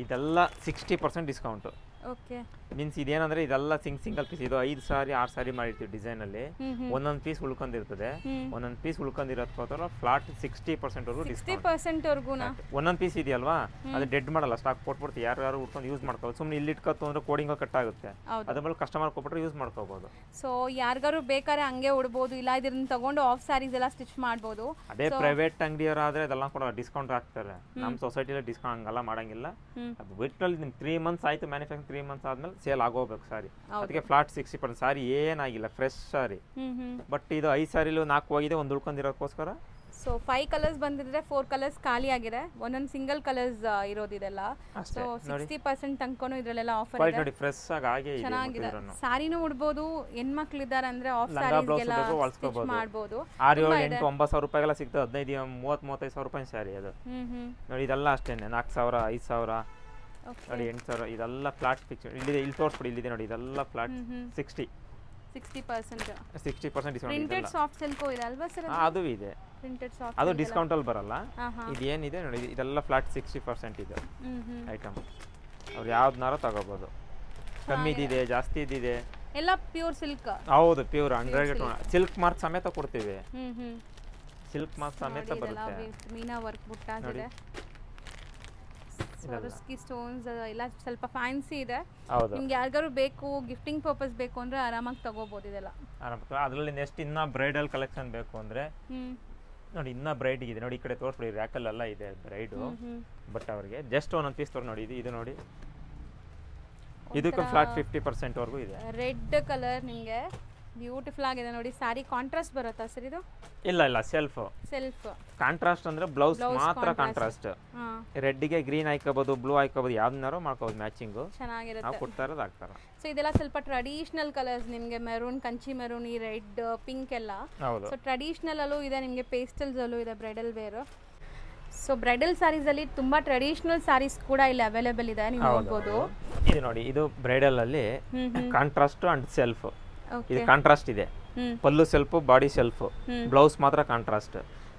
ಇದೆಲ್ಲ 60% ಡಿಸ್ಕೌಂಟು. ಓಕೆ ಮೀನ್ಸ್ ಇದೇನಂದ್ರೆ ಇದೆಲ್ಲ ಸಿಂಗಲ್ ಪೀಸ್, ಇದು 5 ಸಾರಿ 6 ಸಾರಿ ಮಾಡಿರ್ತೀವಿ ಡಿಸೈನ್ ಅಲ್ಲಿ, ಒಂದೊಂದು ಪೀಸ್ ಉಳ್ಕೊಂಡಿರ್ತದೆ, ಒಂದೊಂದು ಪೀಸ್ ಉಳ್ಕೊಂಡಿರೋದ್ರ ಫ್ಲಾಟ್ 60% ವರ್ಗೂ ಡಿಸ್ಕೌಂಟ್. 60% ವರ್ಗೂನಾ? ಒಂದೊಂದು ಪೀಸ್ ಇದೆಯಲ್ವಾ ಅದು ಡೆಡ್ ಮಾಡಲ್ಲ, ಸ್ಟಾಕ್ ಕೊಟ್ಬಿಡ್ತೀವಿ, ಯಾರು ಉಟ್ಕೊಂಡು ಯೂಸ್ ಮಾಡ್ಕೋಬೋದು. ಸುಮ್ಮನೆ ಇಲ್ಲಿ ಇಟ್ಕೊತು ಅಂದ್ರೆ ಕೋಡಿಂಗ್ ಕಟ್ ಆಗುತ್ತೆ, ಅದ್ರ ಮೇಲೆ ಕಸ್ಟಮರ್ ಕೊಟ್ಬಿಟ್ರೆ ಯೂಸ್ ಮಾಡ್ಕೋಬಹುದು. ಸೊ ಯಾರಿಗಾರು ಬೇಕಾದ್ರೆ ಹಂಗೆ ಉಡ್ಬೋದು, ಇಲ್ಲ ಇದನ್ನ ತಗೊಂಡು ಆಫ್ ಸ್ಯಾರೀಸ್ ಎಲ್ಲ ಸ್ಟಿಚ್ ಮಾಡ್ಬೋದು. ಅದೇ ಪ್ರೈವೇಟ್ ಅಂಗಡಿಯವರಾದ್ರೆ ಅದೆಲ್ಲ ಕೂಡ ಡಿಸ್ಕೌಂಟ್ ಹಾಕ್ತಾರೆ, ನಮ್ಮ ಸೊಸೈಟಿಲಿ ಡಿಸ್ಕೌಂಟ್ ಹಂಗೆಲ್ಲ ಮಾಡಂಗಿಲ್ಲ. ಅದು ಬಿಟ್ಟಲ್ಲಿ ನಿಮ್ಗೆ 3 ಮಂತ್ಸ್ ಆಯ್ತು ಮ್ಯಾನುಫ್ಯಾಕ್ಚರ್, 3 ಮಂತ್ಸ್ ಆದ್ಮೇಲೆ ಸೇಲ್ ಆಗೋಗ್ಬೇಕು ಸಾರಿ. ಅದಕ್ಕೆ ಫ್ಲಾಟ್ 60% ಸಾರಿ ಏನಾಗಿಲ್ಲ, ಫ್ರೆಶ್ ಸಾರಿ. ಬಟ್ ಇದು 5 ಸಾರಿಲು 4 ಹೋಗಿದೆ, ಒಂದು ಉಳ್ಕೊಂಡಿರೋಕ್ಕೋಸ್ಕರ. ಸೊ 5 ಕಲರ್ಸ್ ಬಂದಿದ್ರೆ 4 ಕಲರ್ಸ್ ಖಾಲಿ ಆಗಿದೆ, ಒಂದೊಂದು ಸಿಂಗಲ್ ಕಲರ್ಸ್ ಇರೋದಿದೆಲ್ಲ. ಸೊ 60% ತನಕನೂ ಇದರಲ್ಲೆಲ್ಲ ಆಫರ್ ಇದೆ. ನೋಡಿ ಫ್ರೆಶ್ ಆಗಿ ಹಾಗೆ ಇದೆ, ಚೆನ್ನಾಗಿದೆ. ಸಾರಿನೂ ಉಡ್ಬೋದು, ಹೆಣ್ಮಕ್ಳು ಇದ್ದಾರೆ ಅಂದ್ರೆ ಆಫ್ ಸ್ಯಾರೀಸ್ಗೆಲ್ಲ ಸ್ಟಿಚ್ ಮಾಡ್ಬೋದು. 6, 7, 8, 9 ಸಾವಿರ ರೂಪಾಯಿಗೆಲ್ಲ ಸಿಗ್ತದೆ, 15, 30, 35 ಸಾವಿರ ರೂಪಾಯಿ ಸಾರಿ ಅದು. ನೋಡಿ ಇದೆಲ್ಲ ಅಷ್ಟೇನೆ, 4 ಸಾವಿರ 5 ಸಾವಿರ ನೋಡಿ 8 ಸಾವಿರ, ಇದೆಲ್ಲ ಫ್ಲಾಟ್ ಫಿಕ್ಸ್. ಇಲ್ಲಿ ತೋರಿಸ್ಬಿಡಿ, ಇಲ್ಲಿದೆ ನೋಡಿ, ಇದೆಲ್ಲ flat 60% discount. Printed soft silk ಇದೆ ಅಲ್ವಾ ಸರ್? ಅದು ಇದೆ, ಪ್ರಿಂಟೆಡ್ ಸಾಫ್ಟ್, ಅದು ಡಿಸ್ಕೌಂಟ್ ಅಲ್ಲಿ ಬರಲ್ಲ. ಇದೇನಿದೆ ನೋಡಿ, ಇದೆಲ್ಲ ಫ್ಲಾಟ್ 60% ಇದೆ ಐಟಮ್. ಅವ್ರು ಯಾವ್ದನ್ನಾರು ತಗೋಬಹುದು, ಕಮ್ಮಿದಿದೆ ಜಾಸ್ತಿದಿದೆ, ಎಲ್ಲ ಪ್ಯೂರ್ ಸಿಲ್ಕ್. ಹೌದು, ಪ್ಯೂರ್ 100% ಸಿಲ್ಕ್ ಮಾರ್ಕ್ ಸಮೇತ ಕೊಡ್ತೀವಿ, ಸಿಲ್ಕ್ ಮಾರ್ಕ್ ಸಮೇತ ಬರುತ್ತೆ. ಮೀನಾ ವರ್ಕ್ ಬುಟ್ಟಾಗಿದೆ, ಸ್ವರಸ್ಕಿ ಸ್ಟೋನ್ಸ್ ಎಲ್ಲ ಸ್ವಲ್ಪ ಫ್ಯಾನ್ಸಿ ಇದೆ. ನಿಮ್ಗೆ ಯಾರಿಗಾರು ಬೇಕು, ಗಿಫ್ಟಿಂಗ್ ಪರ್ಪಸ್ ಬೇಕು ಅಂದ್ರೆ ಆರಾಮಾಗಿ ತಗೋಬಹುದು ಇದೆಲ್ಲ. ಅದರಲ್ಲಿ ನೆಕ್ಸ್ಟ್ ಇನ್ನ ಬ್ರೈಡಲ್ ಕಲೆಕ್ಷನ್ ಬೇಕು ಅಂದ್ರೆ ನೋಡಿ, ಇನ್ನ ಬ್ರೈಡ್ ಇದೆ ನೋಡಿ, ಈ ಕಡೆ ತೋರಿಸ್ಬಿಡಿ, ರ್ಯಾಕಲ್ ಎಲ್ಲ ಇದೆ ಬ್ರೈಡು. ಬಟ್ ಅವ್ರಿಗೆ ಜಸ್ಟ್ ಒಂದೊಂದು ಪೀಸ್ ತೋರ್ ನೋಡಿ, ಇದು ನೋಡಿ, ಇದಕ್ಕೆ ಫ್ಲಾಟ್ 50% ವರ್ಗೂ ಇದೆ. ರೆಡ್ ಕಲರ್ ನಿಮಗೆ ಬ್ಯೂಟಿಫುಲ್ ಆಗಿದೆ ನೋಡಿ. ಸಾರಿ ಕಾಂಟ್ರಾಸ್ಟ್ ಬರುತ್ತಾ ಸರ್ ಇದು? ಇಲ್ಲ ಸೆಲ್ಫ್ ಕಾಂಟ್ರಾಸ್ಟ್ ಅಂದ್ರೆ ಬ್ಲೌಸ್ ಮಾತ್ರ ಕಾಂಟ್ರಾಸ್ಟ್. ರೆಡ್ ಗೆ ಗ್ರೀನ್ ಹಾಕೋಬಹುದು, ಬ್ಲೂ ಹಾಕೋಬಹುದು, ಯಾವ್ದನ್ನಾರು ಮಾಡ್ಕೋಬಹುದು ಮ್ಯಾಚಿಂಗ್, ಚೆನ್ನಾಗಿರುತ್ತೆ. ನಾವು ಕೊಡ್ತಾ ಇರೋದು ಹಾಕ್ತಾರ. ಸೊ ಇದೆಲ್ಲ ಸ್ವಲ್ಪ ಟ್ರೆಡಿಷನಲ್ ಕಲರ್ಸ್, ನಿಮಗೆ ಮೆರೂನ್, ಕಂಚಿ ಮೆರೂನ್, ಈ ರೆಡ್, ಪಿಂಕ್ ಎಲ್ಲ. ಸೊ ಟ್ರೆಡಿಷನಲ್ ಅಲ್ಲೂ ಇದೆ, ನಿಮಗೆ ಪೇಸ್ಟಲ್ಸ್ ಅಲ್ಲೂ ಇದೆ, bridal wear. So bridal saris ಅಲ್ಲಿ ತುಂಬಾ ಟ್ರೆಡಿಷನಲ್ ಸ್ಯಾರೀಸ್ ಕೂಡ ಇಲ್ಲಿ ಅವೈಲೇಬಲ್ ಇದೆ, ನೀವು ನೋಡಬಹುದು. ಇದು ನೋಡಿ, ಇದು ಬ್ರೈಡಲ್ ಅಲ್ಲಿ ಕಾಂಟ್ರಾಸ್ಟ್ ಅಂಡ್ ಸೆಲ್ಫ್. ಇದು ಕಾಂಟ್ರಾಸ್ಟ್ ಇದೆ, ಪಲ್ಲು ಸೆಲ್ಫ್, ಬಾಡಿ ಸೆಲ್ಫ್, ಬ್ಲೌಸ್ ಮಾತ್ರ ಕಾಂಟ್ರಾಸ್ಟ್.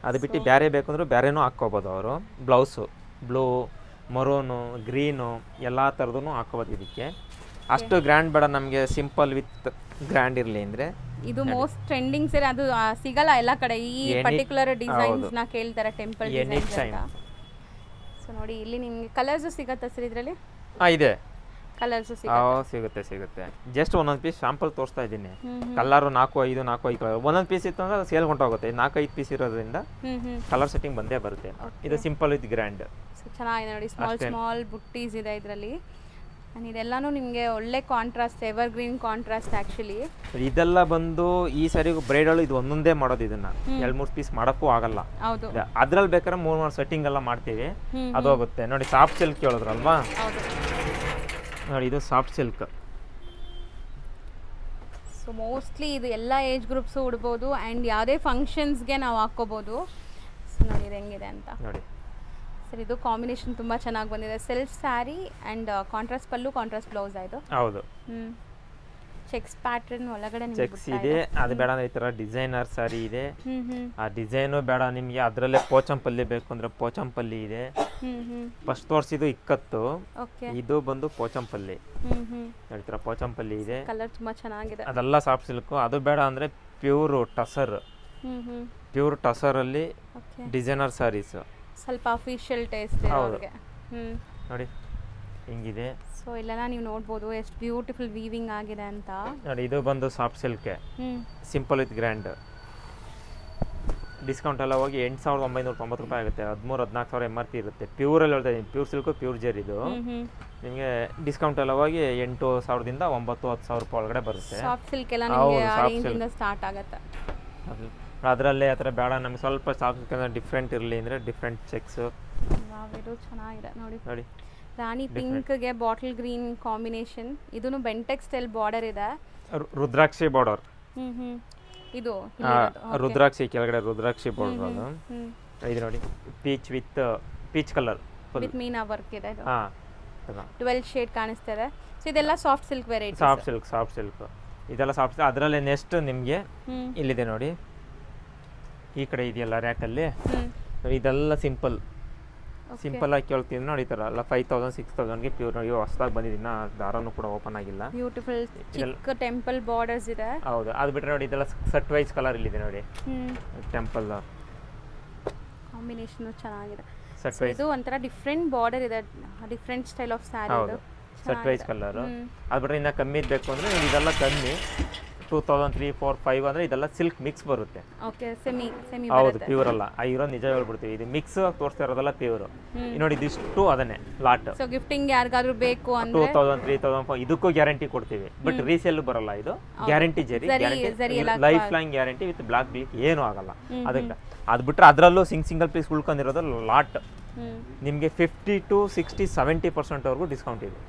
ಅದು ಬಿಟ್ಟು ಬೇರೆ ಬೇಕಂದ್ರೆ ಬೇರೆನೂ ಹಾಕ್ಕೋಬೋದು ಅವರು. ಬ್ಲೌಸು ಬ್ಲೂ, ಮರೂನು, ಗ್ರೀನು ಎಲ್ಲ ಥರದೂ ಹಾಕ್ಕೋಬೋದು. ಇದಕ್ಕೆ ಅಷ್ಟು ಗ್ರ್ಯಾಂಡ್ ಬೇಡ ನಮಗೆ, ಸಿಂಪಲ್ ವಿತ್ ಗ್ರ್ಯಾಂಡ್ ಇರಲಿ ಅಂದರೆ ಇದು ಮೋಸ್ಟ್ ಟ್ರೆಂಡಿಂಗ್ ಸರ್. ಅದು ಸಿಗಲ್ಲ ಎಲ್ಲ ಕಡೆ, ಈ ಪರ್ಟಿಕ್ಯುಲರ್ ಡಿಸೈನ್ಸ್ ನ ಕೇಳ್ತಾರೆ, ಟೆಂಪಲ್ ಡಿಸೈನ್ಸ್ ಅಂತ. ಸೊ ನೋಡಿ, ಇಲ್ಲಿ ನಿಮಗೆ ಕಲರ್ಸ್ ಸಿಗತ್ತಾ ಸರ್ ಇದರಲ್ಲಿ? ಇದೆ, ಕಲರ್ಸ್ ಸಿಗುತ್ತೆ. ಜಸ್ಟ್ ಒಂದೊಂದು ಪೀಸ್ ಶಾಂಪಲ್ ತೋರಿಸ್ತಾ ಇದ್ದೀನಿ. ಕಲರ್ 4, 5 ಕಲರ್, ಒಂದೊಂದು ಪೀಸ್ ಇತ್ತು ಅಂದ್ರೆ ಸೇಲ್ ಹೊಂಟೋಗುತ್ತೆ. 4, 5 ಪೀಸ್ ಇರೋದ್ರಿಂದ ಕಲರ್ ಸೆಟ್ಟಿಂಗ್ ಬಂದೇ ಬರುತ್ತೆ. ಇದು ಸಿಂಪಲ್ ವಿತ್ ಗ್ರ್ಯಾಂಡ್, ಚೆನ್ನಾಗಿದೆ ನೋಡಿ. ಸ್ಮಾಲ್ ಬುಟ್ಟೀಸ್ ಇದೆ ಇದರಲ್ಲಿ. ಇದೆಲ್ಲಾನು ನಿಮಗೆ ಒಳ್ಳೆ contrast, ever green contrast. Actually ಇದೆಲ್ಲ ಬಂದು ಈ ಸಾರಿ ಬ್ರೈಡಲ್ ಇದು ಒಂದೊಂದೇ ಮಾಡೋದು, ಇದನ್ನ 2-3 ಪೀಸ್ ಮಾಡಕ್ಕೂ ಆಗಲ್ಲ. ಅದ್ರಲ್ಲಿ ಬೇಕಾದ್ರೆ 3 ಸೆಟ್ಟಿಂಗ್ ಎಲ್ಲ ಮಾಡ್ತೀವಿ, ಅದು ಹೋಗುತ್ತೆ. ನೋಡಿ ಸಾಫ್ಟ್ ಸಿಲ್ಕ್ ಹೇಳಿದ್ರಲ್ವಾ, ನೋಡಿ ಇದು ಸಾಫ್ಟ್ ಸಿಲ್ಕ್. ಸೊ ಮೋಸ್ಟ್ಲಿ ಇದು ಎಲ್ಲ ಏಜ್ ಗ್ರೂಪ್ಸು ಉಡ್ಬೋದು, ಆ್ಯಂಡ್ ಯಾವುದೇ ಫಂಕ್ಷನ್ಸ್ಗೆ ನಾವು ಹಾಕ್ಕೋಬೋದು. ಸೊ ನೋಡಿ ಇದು ಹೆಂಗಿದೆ ಅಂತ ನೋಡಿ ಸರ್. ಇದು ಕಾಂಬಿನೇಷನ್ ತುಂಬ ಚೆನ್ನಾಗಿ ಬಂದಿದೆ, self sari and contrast pallu, contrast blouse ಆಯಿತು. ಹೌದು, ಚೆಕ್ಸ್ ಪ್ಯಾಟರ್ನ್ ಒಳಗಡೆ ಚೆಕ್ಸ್ ಇದೆ. ಅದು ಬೇಡ ಈ ತರ ಡಿಸೈನರ್ ಸಾರಿ ಇದೆ, ಆ ಡಿಸೈನು ಬೇಡ ನಿಮಗೆ, ಅದರಲ್ಲೇ ಪೋಚಂಪಲ್ಲಿ ಬೇಕು ಅಂದ್ರೆ ಪೋಚಂಪಲ್ಲಿ ಇದೆ. ಫಸ್ಟ್ ತೋರಿಸಿದ್ದು ಇಕ್ಕತ್ತು, ಇದು ಬಂದು ಪೋಚಂಪಲ್ಲಿ. ಹೇಳ್ತೀರಾ ಪೋಚಂಪಲ್ಲಿ ಇದೆ, ಕಲರ್ ತುಂಬಾ ಚೆನ್ನಾಗಿದೆ. ಅದೆಲ್ಲ ಸಾಫ್ಟ್ ಸಿಲ್ಕ್. ಅದು ಬೇಡ ಅಂದ್ರೆ ಪ್ಯೂರ್ ಟಸರ್, ಪ್ಯೂರ್ ಟಸರ್ ಅಲ್ಲಿ ಡಿಸೈನರ್ ಸಾರೀಸ್, ಸ್ವಲ್ಪ ಅಫಿಷಿಯಲ್ ಟೇಸ್ಟ್ ಇದೆ ನೋಡಿ, ಹಿಂಗಿದೆ. ಸೊ ಇಲ್ಲೆಲ್ಲ ನೀವು ನೋಡ್ಬೋದು ಎಷ್ಟು ಬ್ಯೂಟಿಫುಲ್ ವೀವಿಂಗ್ ಆಗಿದೆ ಅಂತ ನೋಡಿ. ಇದು ಬಂದು soft silk, simple with grand. Discount ಎಲ್ಲ ಹೋಗಿ 8,990 ರೂಪಾಯಿ ಆಗುತ್ತೆ. 13-14 ಸಾವಿರ MRP ಇರುತ್ತೆ. ಪ್ಯೂರಲ್ಲಿ ಹೇಳ್ತಾ ಇದ್ದೀನಿ, ಪ್ಯೂರ್ ಸಿಲ್ಕು, ಪ್ಯೂರ್ ಜೆರ್. ಇದು ನಿಮಗೆ ಡಿಸ್ಕೌಂಟ್ ಎಲ್ಲ ಹೋಗಿ 8,000ದಿಂದ 9-10 ಸಾವಿರ ರೂಪಾಯಿ ಒಳಗಡೆ ಬರುತ್ತೆ. ಸಾಫ್ಟ್ ಸಿಲ್ಕ್ ಎಲ್ಲ ನಿಮಗೆ ಆ ರೇಂಜಿಂದ ಸ್ಟಾರ್ಟ್ ಆಗುತ್ತೆ. ಅದರಲ್ಲೇ ಆ ಥರ ಬೇಡ ನಮಗೆ, ಸ್ವಲ್ಪ ಸಾಫ್ಟ್ ಸಿಲ್ಕ್ ಡಿಫ್ರೆಂಟ್ ಇರಲಿ ಅಂದರೆ ಡಿಫ್ರೆಂಟ್ ಚೆಕ್ಸ್. ಇದು ಚೆನ್ನಾಗಿದೆ ನೋಡಿ. ನೋಡಿ ರಾಣಿ ಪಿಂಕ್ಗೆ ಬಾಟಲ್ ಗ್ರೀನ್ ಕಾಂಬಿನೇಷನ್. ಇದನ್ನು ಬೆಂಟೆಕ್ಸ್ ಸ್ಟೈಲ್ ಬಾರ್ಡರ್ ಇದೆ, ರುದ್ರಾಕ್ಷಿ ಬಾರ್ಡರ್. ಇದು ರುದ್ರಾಕ್ಷಿ ಕೆಳಗಡೆ ರುದ್ರಾಕ್ಷಿ ಬಾರ್ಡರ್. ಅದು ಇದು ನೋಡಿ, peach with peach colour with Meena work ಇದೆ. ಇದು 12 ಶೇಡ್ ಕಾಣಿಸ್ತಾ ಇದೆ. ಸೊ ಇದೆಲ್ಲ soft silk variety. Soft silk ಇದೆಲ್ಲ ಸಾಫ್ಟ್. ಅದರಲ್ಲೇ ನೆಕ್ಸ್ಟ್ ನಿಮಗೆ ಇಲ್ಲಿದೆ ನೋಡಿ, ಈ ಕಡೆ ಇದೆಯಲ್ಲ ರ್ಯಾಕಲ್ಲಿ, ಇದೆಲ್ಲ ಸಿಂಪಲ್ ಸಿಂಪಲ್ ಆಗಿ ಕೇಳ್ತೀನಿ ನೋಡಿ ಈ ಥರ ಅಲ್ಲ 5000 6000ಗೆ ಪ್ಯೂರ್ ನೋಡಿ ಹೊಸದಾಗಿ ಬಂದಿದ್ದೀನಿ ಇನ್ನು ದಾರನೂ ಕೂಡ ಓಪನ್ ಆಗಿಲ್ಲ. ಬ್ಯೂಟಿಫುಲ್ ಚಿಕ್ಕ ಟೆಂಪಲ್ ಬಾರ್ಡರ್ಸ್ ಇದೆ. ಹೌದು ಅದು ಬಿಟ್ಟರೆ ನೋಡಿ ಇದೆಲ್ಲ ಸೆಟ್ ವೈಸ್ ಕಲರ್ ಇಲ್ಲಿದೆ ನೋಡಿ ಟೆಂಪಲ್ ಕಾಂಬಿನೇಷನ್ ಚೆನ್ನಾಗಿದೆ. ಸೆಟ್ ವೈಸ್ ಇದು ಒಂಥರ ಡಿಫ್ರೆಂಟ್ ಬಾರ್ಡರ್ ಇದೆ, ಡಿಫ್ರೆಂಟ್ ಸ್ಟೈಲ್ ಆಫ್ ಸ್ಯಾರಿ ಇದು. ಸೆಟ್ ವೈಸ್ ಕಲರು ಅದು ಬಿಟ್ಟರೆ ಇನ್ನು ಕಮ್ಮಿ ಬೇಕು ಅಂದರೆ ಇದೆಲ್ಲ ಕಮ್ಮಿ 2000 3 4 5 ಅಂದರೆ ಇದೆಲ್ಲ ಸಿಲ್ಕ್ ಮಿಕ್ಸ್ ಬರುತ್ತೆ. ಓಕೆ ಸೆಮಿ ಹೌದು ಪ್ಯೂರ್ ಅಲ್ಲ ಇರೋ ನಿಜ ಹೇಳ್ಬಿಡ್ತೀವಿ ಇದು ಮಿಕ್ಸ್ ತೋರಿಸ್ತಾ ಇರೋದಲ್ಲ ಪ್ಯೂರ್. ನೋಡಿ ಇದಿಷ್ಟು ಅದನ್ನೇ ಲಾಟ್. ಸೊ ಗಿಫ್ಟಿಂಗ್ ಯಾರಿಗಾದ್ರೂ ಬೇಕು ಅಂದ್ರೆ 2000 3000 ಇದಕ್ಕೂ ಗ್ಯಾರಂಟಿ ಕೊಡ್ತೀವಿ ಬಟ್ ರೀಸೇಲ್ ಬರಲ್ಲ ಇದು guarantee guarantee life long guarantee with black bleach ಏನೂ ಆಗಲ್ಲ. ಅದಕ್ಕೆ ಅದು ಬಿಟ್ಟರೆ ಅದರಲ್ಲೂ ಸಿಂಗಲ್ ಪೀಸ್ ಉಳ್ಕೊಂಡಿರೋದು ಲಾಟ್ ನಿಮಗೆ 50 to 60 70% ಡಿಸ್ಕೌಂಟ್ ಇದೆ.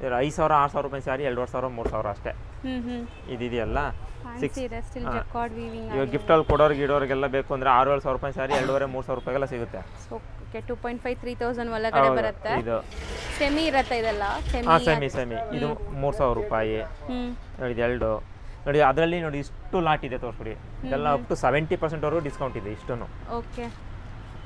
5000 6000 ರೂಪಾಯಿ ಸ್ಯಾರಿ 2500 3000 ಅಷ್ಟೇ. ಇದೆಯಲ್ಲ ಇವಾಗ ಗಿಫ್ಟಲ್ಲಿ ಕೊಡೋರ್ಗೆಲ್ಲ ಬೇಕು ಅಂದರೆ 6-7 ರೂಪಾಯಿ ಸ್ಯಾರಿ 2500-3000 ರೂಪಾಯಿಗೆಲ್ಲ ಸಿಗುತ್ತೆ. 2.5-3,000 ಒಳಗಡೆ ಬರುತ್ತೆ. ಇದು ಸೆಮಿ ಇರುತ್ತೆ ಇದೆಲ್ಲ ಸೆಮಿ ಇದು 3000 ರೂಪಾಯಿ ನೋಡಿ ಇದು 2 ನೋಡಿ ಅದರಲ್ಲಿ ನೋಡಿ ಇಷ್ಟು ಲಾಟ್ ಇದೆ ತೋರಿಸ್ಬಿಡಿ ಇದೆಲ್ಲ ಅಪ್ ಟು 70% ವರೆಗೂ ಡಿಸ್ಕೌಂಟ್ ಇದೆ ಇಷ್ಟನ್ನು. ಓಕೆ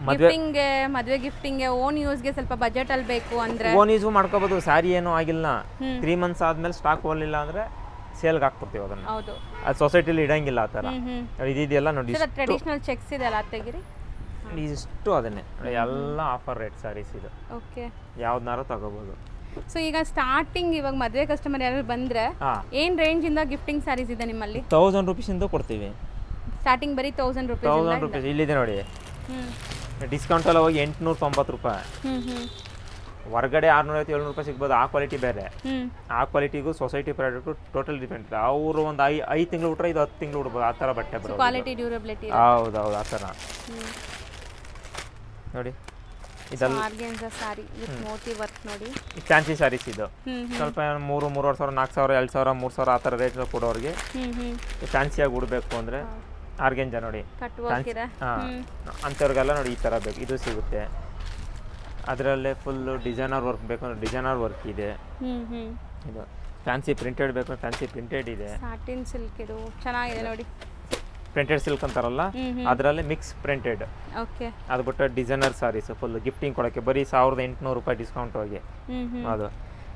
ಮದುವೆ ಗಿಫ್ಟಿಂಗ್ಗೆ ಓನ್ ಯೂಸ್ಗೆ ಸ್ವಲ್ಪ ಬಜೆಟ್ ಅಲ್ಲಿ ಬೇಕು ಅಂದ್ರೆ ಓನ್ ಯೂಸ್ ಮಾಡ್ಕೋಬಹುದು. ಸ್ಯಾರಿ ಏನೂ ಆಗಿಲ್ಲ 3 ಮಂತ್ಸ್ ಆದ್ಮೇಲೆ ಸ್ಟಾಕ್ ಹೋಗಲಿಲ್ಲ ಅಂದ್ರೆ ಸೇಲ್ಗೆ ಹಾಕ್ಬಿಡ್ತೀವಿ ಅದನ್ನ. ಹೌದು ಅದು ಸೊಸೈಟಿಲಿ ಇಡಂಗಿಲ್ಲ ಆ ಥರ. ಇದೆಯಲ್ಲ ನೋಡಿ ಟ್ರೆಡಿಷನಲ್ ಚೆಕ್ಸ್ ಇದೆ ಅಲ್ಲ ತೆಗಿರಿ ಇಷ್ಟು ಅದನ್ನೇ ಎಲ್ಲ ಆಫರ್ ರೇಟ್ ಸ್ಯಾರೀಸ್ ಇದು. ಓಕೆ ಯಾವ್ದನ್ನಾರು ತಗೋಬಹುದು. ಸೊ ಈಗ ಸ್ಟಾರ್ಟಿಂಗ್ ಇವಾಗ ಮದುವೆ ಕಸ್ಟಮರ್ ಯಾರು ಬಂದ್ರೆ ಏನ್ ರೇಂಜ್ ಇಂದ ಗಿಫ್ಟಿಂಗ್ ಸ್ಯಾರೀಸ್ ಇದೆ ನಿಮ್ಮಲ್ಲಿ? 1000 ರೂಪೀಸ್ ಇಂದ ಕೊಡ್ತೀವಿ ಸ್ಟಾರ್ಟಿಂಗ್ ಬರೀ 1000 ರೂಪೀಸ್ ಇಲ್ಲಿದೆ ನೋಡಿ. ಡಿಸ್ಕೌಂಟ್ ಎಲ್ಲ ಹೋಗಿ 890 ರೂಪಾಯಿ ಹೊರಗಡೆ 650-700 ರೂಪಾಯಿ ಸಿಗ್ಬೋದು. ಆ ಕ್ವಾಲಿಟಿ ಬೇರೆ. ಆ ಕ್ವಾಲಿಟಿಗೂ ಸೊಸೈಟಿ ಪ್ರಾಡಕ್ಟ್ ಟೋಟಲ್ ಡಿಫ್ರೆಂಟ್. ಅವರು ಒಂದು 5 ತಿಂಗಳು ಬಿಟ್ರೆ ಇದು 10 ತಿಂಗಳು ಬಿಡ್ಬೋದು ಆ ಥರ ಬಟ್ಟೆ ಬರೋದು. ಕ್ವಾಲಿಟಿ ಡ್ಯೂರಬಿಲಿಟಿ ಹೌದು ಆ ಥರ ನೋಡಿ ಇದೆಲ್ಲ ಆರ್ಗೆನ್ಜಾ ಸಾರಿ ವಿತ್ ಮೋಟಿವ್ ವರ್ಕ್ ನೋಡಿ ಫ್ಯಾನ್ಸಿ ಸ್ಯಾರೀಸ್ ಇದು. ಸ್ವಲ್ಪ 3,500 4,000 2,000 3,000 ಆ ಥರ ರೇಟ್ ಕೊಡೋರಿಗೆ ಫ್ಯಾನ್ಸಿಯಾಗಿ ಉಡಬೇಕು ಅಂದರೆ ಆರ್ಗೆಂಜಾ ನೋಡಿ ಅಂಥವ್ರಿಗೆಲ್ಲ ನೋಡಿ ಈ ಥರ ಬೇಕು. ಇದು ಸಿಗುತ್ತೆ. ಅದರಲ್ಲೇ ಫುಲ್ಲು ಡಿಸೈನರ್ ವರ್ಕ್ ಬೇಕು ಅಂದರೆ ಡಿಸೈನರ್ ವರ್ಕ್ ಇದೆ. ಇದು ಫ್ಯಾನ್ಸಿ ಪ್ರಿಂಟೆಡ್ ಬೇಕು ಅಂದರೆ ಫ್ಯಾನ್ಸಿ ಪ್ರಿಂಟೆಡ್ ಇದೆ. ಸಾಟಿನ್ ಸಿಲ್ಕ್ ಇದು ಚೆನ್ನಾಗಿದೆ ನೋಡಿ. ಪ್ರಿಂಟೆಡ್ ಸಿಲ್ಕ್ ಅಂತಾರಲ್ಲ ಅದರಲ್ಲಿ ಮಿಕ್ಸ್ ಪ್ರಿಂಟೆಡ್. ಓಕೆ ಅದು ಬಿಟ್ಟು ಡಿಸೈನರ್ ಸಾರೀಸ್ ಫುಲ್ ಗಿಫ್ಟಿಂಗ್ ಕೊಡೋಕ್ಕೆ ಬರೀ 1800 ರೂಪಾಯಿ ಡಿಸ್ಕೌಂಟ್ ಹೋಗಿ ಅದು.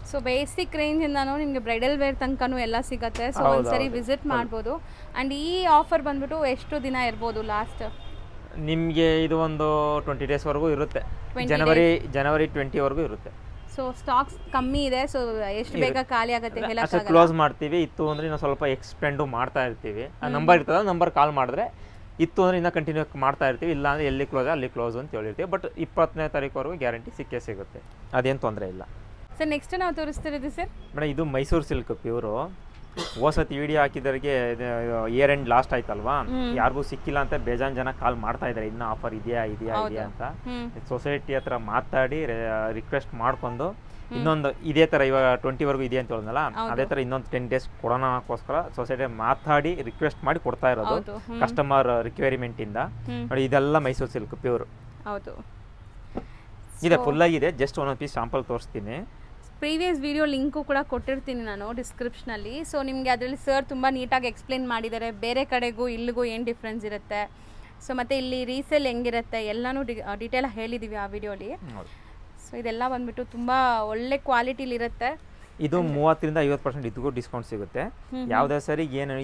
ಸೊ ಬೇಸಿಕ್ ರೇಂಜ್ ಇಂದಾನು ನಿಮಗೆ ಬ್ರೈಡಲ್ ವೇರ್ ತನಕನೂ ಎಲ್ಲ ಸಿಗುತ್ತೆ. ಸೊ ಒಂದ್ಸರಿ ವಿಸಿಟ್ ಮಾಡ್ಬೋದು. ಆ್ಯಂಡ್ ಈ ಆಫರ್ ಬಂದ್ಬಿಟ್ಟು ಎಷ್ಟು ದಿನ ಇರ್ಬೋದು ಲಾಸ್ಟ್? ನಿಮಗೆ ಇದು ಒಂದು 20 ಡೇಸ್ ವರೆಗೂ ಇರುತ್ತೆ. ಜನವರಿ 20 ವರೆಗೂ ಇರುತ್ತೆ. ಸೊ ಸ್ಟಾಕ್ಸ್ ಕಮ್ಮಿ ಇದೆ. ಸೊ ಎಷ್ಟು ಬೇಗ ಖಾಲಿ ಆಗುತ್ತೆ ಹೇಳಕ್ಕಾಗಲ್ಲ. ಕ್ಲೋಸ್ ಮಾಡ್ತೀವಿ. ಇತ್ತು ಅಂದರೆ ನಾವು ಸ್ವಲ್ಪ ಎಕ್ಸ್ಪೆಂಡು ಮಾಡ್ತಾ ಇರ್ತೀವಿ. ಆ ನಂಬರ್ ಇರ್ತದೆ ನಂಬರ್ ಕಾಲ್ ಮಾಡಿದ್ರೆ ಇತ್ತು ಅಂದರೆ ಇನ್ನೂ ಕಂಟಿನ್ಯೂ ಮಾಡ್ತಾ ಇರ್ತೀವಿ. ಇಲ್ಲ ಅಂದರೆ ಎಲ್ಲಿ ಕ್ಲೋಸ್ ಅಲ್ಲಿ ಕ್ಲೋಸ್ ಅಂತ ಹೇಳಿರ್ತೀವಿ. ಬಟ್ 20ನೇ ತಾರೀಕುವರೆಗೂ ಗ್ಯಾರಂಟಿ ಸಿಕ್ಕೇ ಸಿಗುತ್ತೆ. ಅದೇನು ತೊಂದರೆ ಇಲ್ಲ. ಸರ್ ನೆಕ್ಸ್ಟ್ ನಾವು ತೋರಿಸ್ತಿರೋದು ಸರ್ ಮೇಡಮ್ ಇದು ಮೈಸೂರು ಸಿಲ್ಕ್ ಪ್ಯೂರು. ಹೋಸತಿ ವಿಡಿಯೋ ಹಾಕಿದವರಿಗೆ ಇಯರ್ ಎಂಡ್ ಲಾಸ್ಟ್ ಆಯ್ತಲ್ವಾ, ಯಾರಿಗೂ ಸಿಕ್ಕಿಲ್ಲ ಅಂತ ಬೇಜಾನ್ ಜನ ಕಾಲ್ ಮಾಡ್ತಾ ಇದ್ದಾರೆ ಇನ್ನೂ ಆಫರ್ ಇದೆಯಾ ಅಂತ. ಸೊಸೈಟಿ ಹತ್ರ ಮಾತಾಡಿ ರಿಕ್ವೆಸ್ಟ್ ಮಾಡ್ಕೊಂಡು ಇನ್ನೊಂದು ಇದೇ ಥರ ಇವಾಗ 20ವರೆಗೂ ಇದೆ ಅಂತ ಹೇಳಿದ್ನಲ್ಲ ಅದೇ ಥರ ಇನ್ನೊಂದು 10 ಡೇಸ್ ಕೊಡೋಣಕ್ಕೋಸ್ಕರ ಸೊಸೈಟಿ ಮಾತಾಡಿ ರಿಕ್ವೆಸ್ಟ್ ಮಾಡಿ ಕೊಡ್ತಾ ಇರೋದು ಕಸ್ಟಮರ್ ರಿಕ್ವೈರ್ಮೆಂಟ್ ಇಂದ. ನೋಡಿ ಇದೆಲ್ಲ ಮೈಸೂರು ಸಿಲ್ಕ್ ಪ್ಯೂರ್ ಇದೆ. ಫುಲ್ ಆಗಿದೆ. ಜಸ್ಟ್ ಒಂದೊಂದು ಪೀಸ್ ಶಾಂಪಲ್ ತೋರಿಸ್ತೀನಿ. ಪ್ರೀವಿಯಸ್ ವಿಡಿಯೋ ಲಿಂಕು ಕೂಡ ಕೊಟ್ಟಿರ್ತೀನಿ ನಾನು ಡಿಸ್ಕ್ರಿಪ್ಷನಲ್ಲಿ. ಸೊ ನಿಮಗೆ ಅದರಲ್ಲಿ ಸರ್ ತುಂಬ ನೀಟಾಗಿ ಎಕ್ಸ್ಪ್ಲೇನ್ ಮಾಡಿದ್ದಾರೆ ಬೇರೆ ಕಡೆಗೂ ಇಲ್ಲಿಗೂ ಏನು ಡಿಫ್ರೆನ್ಸ್ ಇರುತ್ತೆ. ಸೊ ಮತ್ತು ಇಲ್ಲಿ ರೀಸೇಲ್ ಹೆಂಗಿರುತ್ತೆ ಎಲ್ಲನೂ ಡೀಟೇಲಾಗಿ ಹೇಳಿದ್ದೀವಿ ಆ ವಿಡಿಯೋಲಿ. ಸೊ ಇದೆಲ್ಲ ಬಂದ್ಬಿಟ್ಟು ತುಂಬ ಒಳ್ಳೆ ಕ್ವಾಲಿಟಿಲಿರುತ್ತೆ. ಇದು 30ರಿಂದ 50% ಇದಕ್ಕೂ ಡಿಸ್ಕೌಂಟ್ ಸಿಗುತ್ತೆ. ಯಾವುದೇ ಸರಿ ಏನು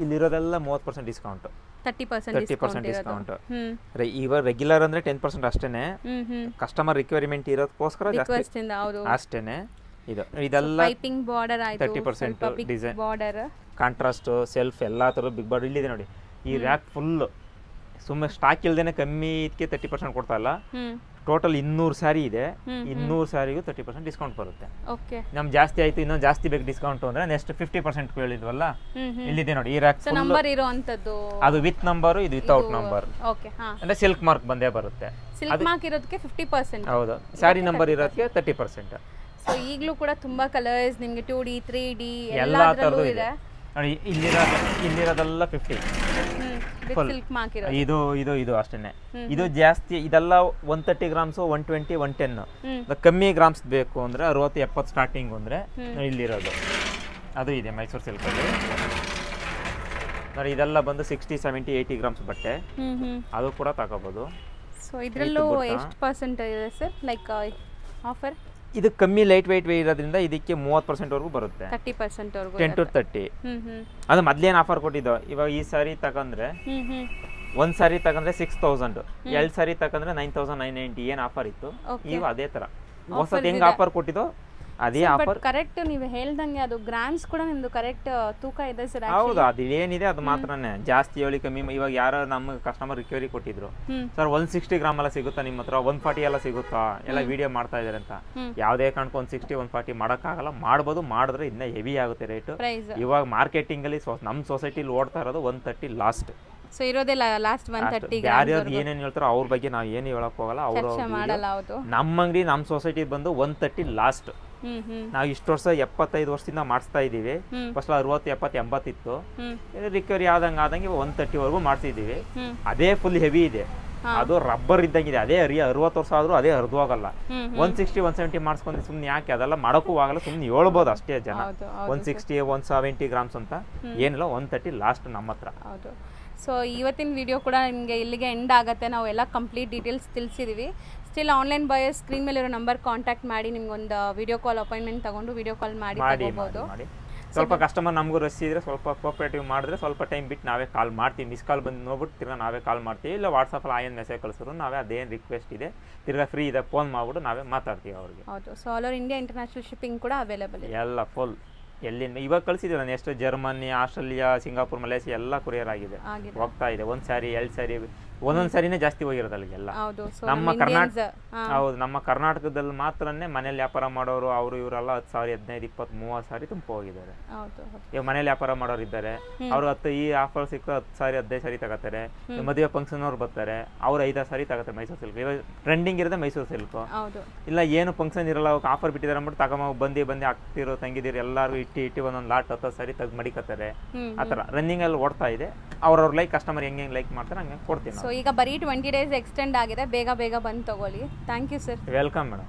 ಇಲ್ಲಿರೋದೆಲ್ಲ 30% ಡಿಸ್ಕೌಂಟ್ 30% ಡಿಸ್ಕೌಂಟ್. ಇವಾಗ ರೆಗ್ಯುಲರ್ ಅಂದ್ರೆ 10% ಅಷ್ಟೇನೆ. ಕಸ್ಟಮರ್ ರಿಕ್ವೈರ್ಮೆಂಟ್ ಇರೋದಕ್ಕೋಸ್ಕರ ಜಾಸ್ತಿ ಅಷ್ಟೇನೆ. ಇದೆಲ್ಲ ಪೈಪಿಂಗ್ ಬಾರ್ಡರ್ ಆಯ್ತು 30% ಡಿಸೈನ್ ಬಾರ್ಡರ್ ಕಾಂಟ್ರಾಸ್ಟ್ ಸೆಲ್ಫ್ ಎಲ್ಲಾ ತರ ಬಿಗ್ ಬಾರ್ಡರ್ ಇಲ್ಲಿದೆ ನೋಡಿ. ಈ ರ್ಯಾಕ್ ಫುಲ್ ಸುಮ್ಮನೆ ಸ್ಟಾಕ್ ಇಲ್ದೇನೆ ಕಮ್ಮಿ ಇದಕ್ಕೆ 30% ಕೊಡ್ತಾ ಇಲ್ಲ. ಟೋಟಲ್ 200 ಸ್ಯಾರಿ ಇದೆ. 200 ಸ್ಯಾರಿಗೂ 30% ಡಿಸ್ಕೌಂಟ್ ಬರುತ್ತೆ. ನಮ್ಗೆ ಜಾಸ್ತಿ ಆಯ್ತು ಇನ್ನೊಂದು ಜಾಸ್ತಿ ಬೇಕು ಡಿಸ್ಕೌಂಟ್ ಅಂದ್ರೆ ನೆಕ್ಸ್ಟ್ 50% ಹೇಳಿದ್ವಲ್ಲ ಇಲ್ಲಿದೆ ನೋಡಿ. ಈ ರ್ಯಾಕ್ ನಂಬರ್ ಇರೋಂತದ್ದು ಅದು ವಿತ್ ನಂಬರ್ ಇದು ವಿತೌಟ್ ನಂಬರ್. ಅಂದ್ರೆ ಸಿಲ್ಕ್ ಮಾರ್ಕ್ ಬಂದೇ ಬರುತ್ತೆ. ಸಿಲ್ಕ್ ಮಾರ್ಕ್ ಇರೋದಕ್ಕೆ 50%. ಹೌದು. ಸ್ಯಾರಿ ನಂಬರ್ ಇರೋದಕ್ಕೆ 30%. ಸೊ ಈಗಲೂ ಕೂಡ ತುಂಬಾ ಕಲರ್ಸ್ ನಿಮಗೆ 2D 3D ಎಲ್ಲಾ ತರದ್ದು ಇದೆ ನೋಡಿ. ಇಲ್ಲಿರೋದೆಲ್ಲ 50 ಇದು ಇದು ಇದು ಅಷ್ಟೇನೆ. ಇದು ಜಾಸ್ತಿ ಇದೆಲ್ಲ 130 ಗ್ರಾಮ್ಸ್ 120 110 ಕಮ್ಮಿ ಗ್ರಾಮ್ಸ್ ಬೇಕು ಅಂದ್ರೆ 60-70 ಸ್ಟಾರ್ಟಿಂಗ್ ಅಂದ್ರೆ ಇಲ್ಲಿರೋದು ಅದು ಇದೆ ಮೈಸೂರು ಸಿಲ್ಕ್ ಅಲ್ಲಿ ನೋಡಿ. ಇದೆಲ್ಲ ಬಂದು 60-70-80 ಗ್ರಾಮ್ಸ್ ಬಟ್ಟೆ ಅದು ಕೂಡ ತಗೋಬಹುದು. ಸೊ ಇದರಲ್ಲೂ ಎಷ್ಟು ಪರ್ಸೆಂಟ್ ಇದೆ ಸರ್ ಲೈಕ್ ಆಫರ್? ಇದು ಕಮ್ಮಿ ಲೈಟ್ ವೆಯ್ಟ್ ಇರೋದ್ರಿಂದ ಇದಕ್ಕೆ 30% ವರೆಗೂ ಬರುತ್ತೆ. 30% ವರೆಗೂ 10 to 30. ಅದು ಮೊದಲೇನು ಆಫರ್ ಕೊಟ್ಟಿದ್ದೋ, ಇವಾಗ ಈ ಸಾರಿ ತಗೊಂಡ್ರೆ ಒಂದು ಸಾರಿ ತಗೊಂಡ್ರೆ 6000, 2 ಸಾರಿ ತಗೊಂಡ್ರೆ 9990 ಏನು ಆಫರ್ ಇತ್ತು, ಈಗ ಅದೇ ಥರ ಹೊಸದು ಹೆಂಗೆ ಆಫರ್ ಕೊಟ್ಟಿದ್ದೋ ಅದೇ ಆಫರ್. ಕರೆಕ್ಟ್ ನೀವು ಹೇಳ್ದಂಗೆ ಅದು ಗ್ರಾಮ್ಸ್ ಕೂಡ ನಿಮ್ದು ಕರೆಕ್ಟ್ ತೂಕ ಇದೆ ಸರ್. ಹೌದು, ಅದು ಏನಿದೆ ಅದು ಮಾತ್ರನೇ, ಜಾಸ್ತಿ ಹೇಳಿ ಕಮ್ಮಿ. ಇವಾಗ ಯಾರೋ ನಮ್ಮ ಕಸ್ಟಮರ್ ರಿಕವರಿ ಕೊಟ್ಟಿದ್ರು, ಸರ್ 160 ಗ್ರಾಮ್ ಎಲ್ಲ ಸಿಗುತ್ತಾ ನಿಮ್ಮ ಹತ್ರ, 140 ಎಲ್ಲ ಸಿಗುತ್ತಾ, ಎಲ್ಲ ವಿಡಿಯೋ ಮಾಡ್ತಾ ಇದಾರೆ ಅಂತ. ಯಾವುದೇ ಕಾರಣಕ್ಕೂ 160 140 ಮಾಡೋಕ್ಕಾಗಲ್ಲ. ಮಾಡ್ಬೋದು, ಮಾಡಿದ್ರೆ ಇನ್ನೂ ಹೆವಿ ಆಗುತ್ತೆ ರೇಟು. ಇವಾಗ ಮಾರ್ಕೆಟಿಂಗ್ ಅಲ್ಲಿ ನಮ್ಮ ಸೊಸೈಟಿಲಿ ಓಡ್ತಾ ಇರೋದು 130 ಲಾಸ್ಟ್. ಸೊ ಇರೋದೇ ಲಾಸ್ಟ್ 130 ಯಾರ್ಯಾರು ಏನೇನು ಹೇಳ್ತಾರೋ ಅವ್ರ ಬಗ್ಗೆ ನಾವು ಏನು ಹೇಳಕ್ ಹೋಗಲ್ಲ. ಅವರು ನಮ್ಮ ಅಂಗಡಿ ನಮ್ಮ ಸೊಸೈಟಿ ಬಂದು 130 ಲಾಸ್ಟ್. ನಾವು ಇಷ್ಟು ವರ್ಷ 75 ವರ್ಷದಿಂದ ಮಾಡಿಸ್ತಾ ಇದೀವಿ. ಫಸ್ಟ್ 60 70 80 ಇತ್ತು, ರಿಕವರಿ ಆದಂಗೆ 130 ವರೆಗೂ ಮಾಡ್ತಿದೀವಿ. ಅದೇ ಫುಲ್ ಹೆವಿ ಇದೆ, ಅದು ರಬ್ಬರ್ ಇದ್ದಂಗಿದೆ. ಅದೇ 60 ವರ್ಷ ಆದ್ರೂ ಅದೇ ಹರಿದೋಗಲ್ಲ. 160 170 ಮಾಡಿಸ್ಕೊಂಡು ಸುಮ್ನೆ ಯಾಕೆ, ಅದೆಲ್ಲ ಮಾಡೋಕ್ಕೂ ಆಗಲ್ಲ. ಸುಮ್ನೆ ಹೇಳ್ಬೋದು ಅಷ್ಟೇ ಜನ. 160 170 ಗ್ರಾಮ್ಸ್ ಅಂತ ಏನಿಲ್ಲ, 130 ಲಾಸ್ಟ್ ನಮ್ಮ ಹತ್ರ. ಸೊ ಇವತ್ತಿನ ವಿಡಿಯೋ ಕೂಡ ನಿಮಗೆ ಇಲ್ಲಿಗೆ ಎಂಡ್ ಆಗುತ್ತೆ. ನಾವು ಎಲ್ಲ ಕಂಪ್ಲೀಟ್ ಡೀಟೇಲ್ಸ್ ತಿಳಿಸಿದ್ದೀವಿ. ಸ್ಟಿಲ್ ಆನ್ಲೈನ್ ಬಯರ್ಸ್ ಸ್ಕ್ರೀನ್ ಮೇಲೆ ಇರೋ ನಂಬರ್ ಕಾಂಟ್ಯಾಕ್ಟ್ ಮಾಡಿ ನಿಮ್ಗೊಂದು ವಿಡಿಯೋ ಕಾಲ್ ಅಪಾಯಿಂಟ್ಮೆಂಟ್ ತಗೊಂಡು ವಿಡಿಯೋ ಕಾಲ್ ಮಾಡಿ ತಗೋಬಹುದು. ಸ್ವಲ್ಪ ಕಸ್ಟಮರ್ ನಮಗೂ ರಶ್ ಇದ್ರೆ ಸ್ವಲ್ಪ ಕೋಆಪರೇಟಿವ್ ಮಾಡಿದ್ರೆ ಸ್ವಲ್ಪ ಟೈಮ್ ಬಿಟ್ಟು ನಾವೇ ಕಾಲ್ ಮಾಡ್ತೀವಿ. ಮಿಸ್ ಕಾಲ್ ಬಂದು ನೋಡ್ಬಿಟ್ಟು ತಿರ್ಗಾ ನಾವೇ ಕಾಲ್ ಮಾಡ್ತೀವಿ. ಇಲ್ಲ ವಾಟ್ಸಪ್ಪಲ್ಲಿ ಆಯನ್ ಮೆಸೇಜ್ ಕಳಿಸಿದ್ರು ನಾವೇ ಅದೇನು ರಿಕ್ವೆಸ್ಟ್ ಇದೆ ತಿರ್ಗಾ ಫ್ರೀ ಇದೆ ಫೋನ್ ಮಾಡ್ಬಿಟ್ಟು ನಾವೇ ಮಾತಾಡ್ತೀವಿ ಅವ್ರಿಗೆ. ಹೌದು. So all over India international shipping ಕೂಡ ಅವೈಲೇಬಲ್ ಇದೆ. ಎಲ್ಲ ಫುಲ್ ಎಲ್ಲಿಂದ ಇವಾಗ ಕಳಿಸಿದ್ದೀವಿ ನಾನು. ಎಷ್ಟು ಜರ್ಮನಿ, ಆಸ್ಟ್ರೇಲಿಯಾ, ಸಿಂಗಾಪುರ್, ಮಲೇಷಿಯಾ ಎಲ್ಲ ಕೊರಿಯರ್ ಆಗಿದೆ, ಹೋಗ್ತಾ ಇದೆ. 1 ಸಾರಿ 2 ಸಾರಿ ಒಂದೊಂದು ಸಾರಿನೇ ಜಾಸ್ತಿ ಹೋಗಿರೋದು ಅಲ್ಲಿಗೆಲ್ಲ. ನಮ್ಮ ಹೌದು, ನಮ್ಮ ಕರ್ನಾಟಕದಲ್ಲಿ ಮಾತ್ರನೇ ಮನೇಲಿ ವ್ಯಾಪಾರ ಮಾಡೋರು ಅವರು ಇವರೆಲ್ಲ 10,000 15 20 30 ಸಾರಿ ತುಂಬ ಹೋಗಿದ್ದಾರೆ. ಇವಾಗ ಮನೇಲಿ ವ್ಯಾಪಾರ ಮಾಡೋರು ಇದ್ದಾರೆ, ಅವ್ರು 10 ಈ ಆಫರ್ ಸಿಕ್ಕ 10 ಸಾರಿ 15 ಸಾರಿ ತಗೋತಾರೆ. ಮದುವೆ ಫಂಕ್ಷನ್ ಅವ್ರು ಬರ್ತಾರೆ, ಅವ್ರು 5 ಸಾರಿ ತಗೋತಾರೆ ಮೈಸೂರು ಸಿಲ್ಕ್. ಇವಾಗ ಟ್ರೆಂಡಿಂಗ್ ಇರೋದೇ ಮೈಸೂರು ಸಿಲ್ಕ್. ಇಲ್ಲ ಏನು ಫಂಕ್ಷನ್ ಇರಲ್ಲ, ಆಫರ್ ಬಿಟ್ಟಿದ್ದಾರೆ ಅಂದ್ಬಿಟ್ಟು ತಗೊಂಡು ಬಂದು ಆಗ್ತಿರೋ ತಂಗಿದಿರು ಎಲ್ಲರೂ ಇಟ್ಟು ಒಂದೊಂದು ಲಾಟ್ 10 ಸಾರಿ ತೆಗೆದು ಮಡಿಕತ್ತಾರೆ. ಆ ಥರ ರನ್ನಿಂಗ್ ಅಲ್ಲಿ ಓಡ್ತಾ ಇದೆ. ಅವ್ರವ್ರ ಲೈಕ್ ಕಸ್ಟಮರ್ ಹೆಂಗೆ ಲೈಕ್ ಮಾಡ್ತಾರೆ ಹಂಗೆ ಕೊಡ್ತೀನಿ. ಸೊ ಈಗ ಬರೀ 20 ಡೇಸ್ ಎಕ್ಸ್ಟೆಂಡ್ ಆಗಿದೆ, ಬೇಗ ಬಂದು ತಗೊಳ್ಳಿ. Thank you sir. Welcome madam.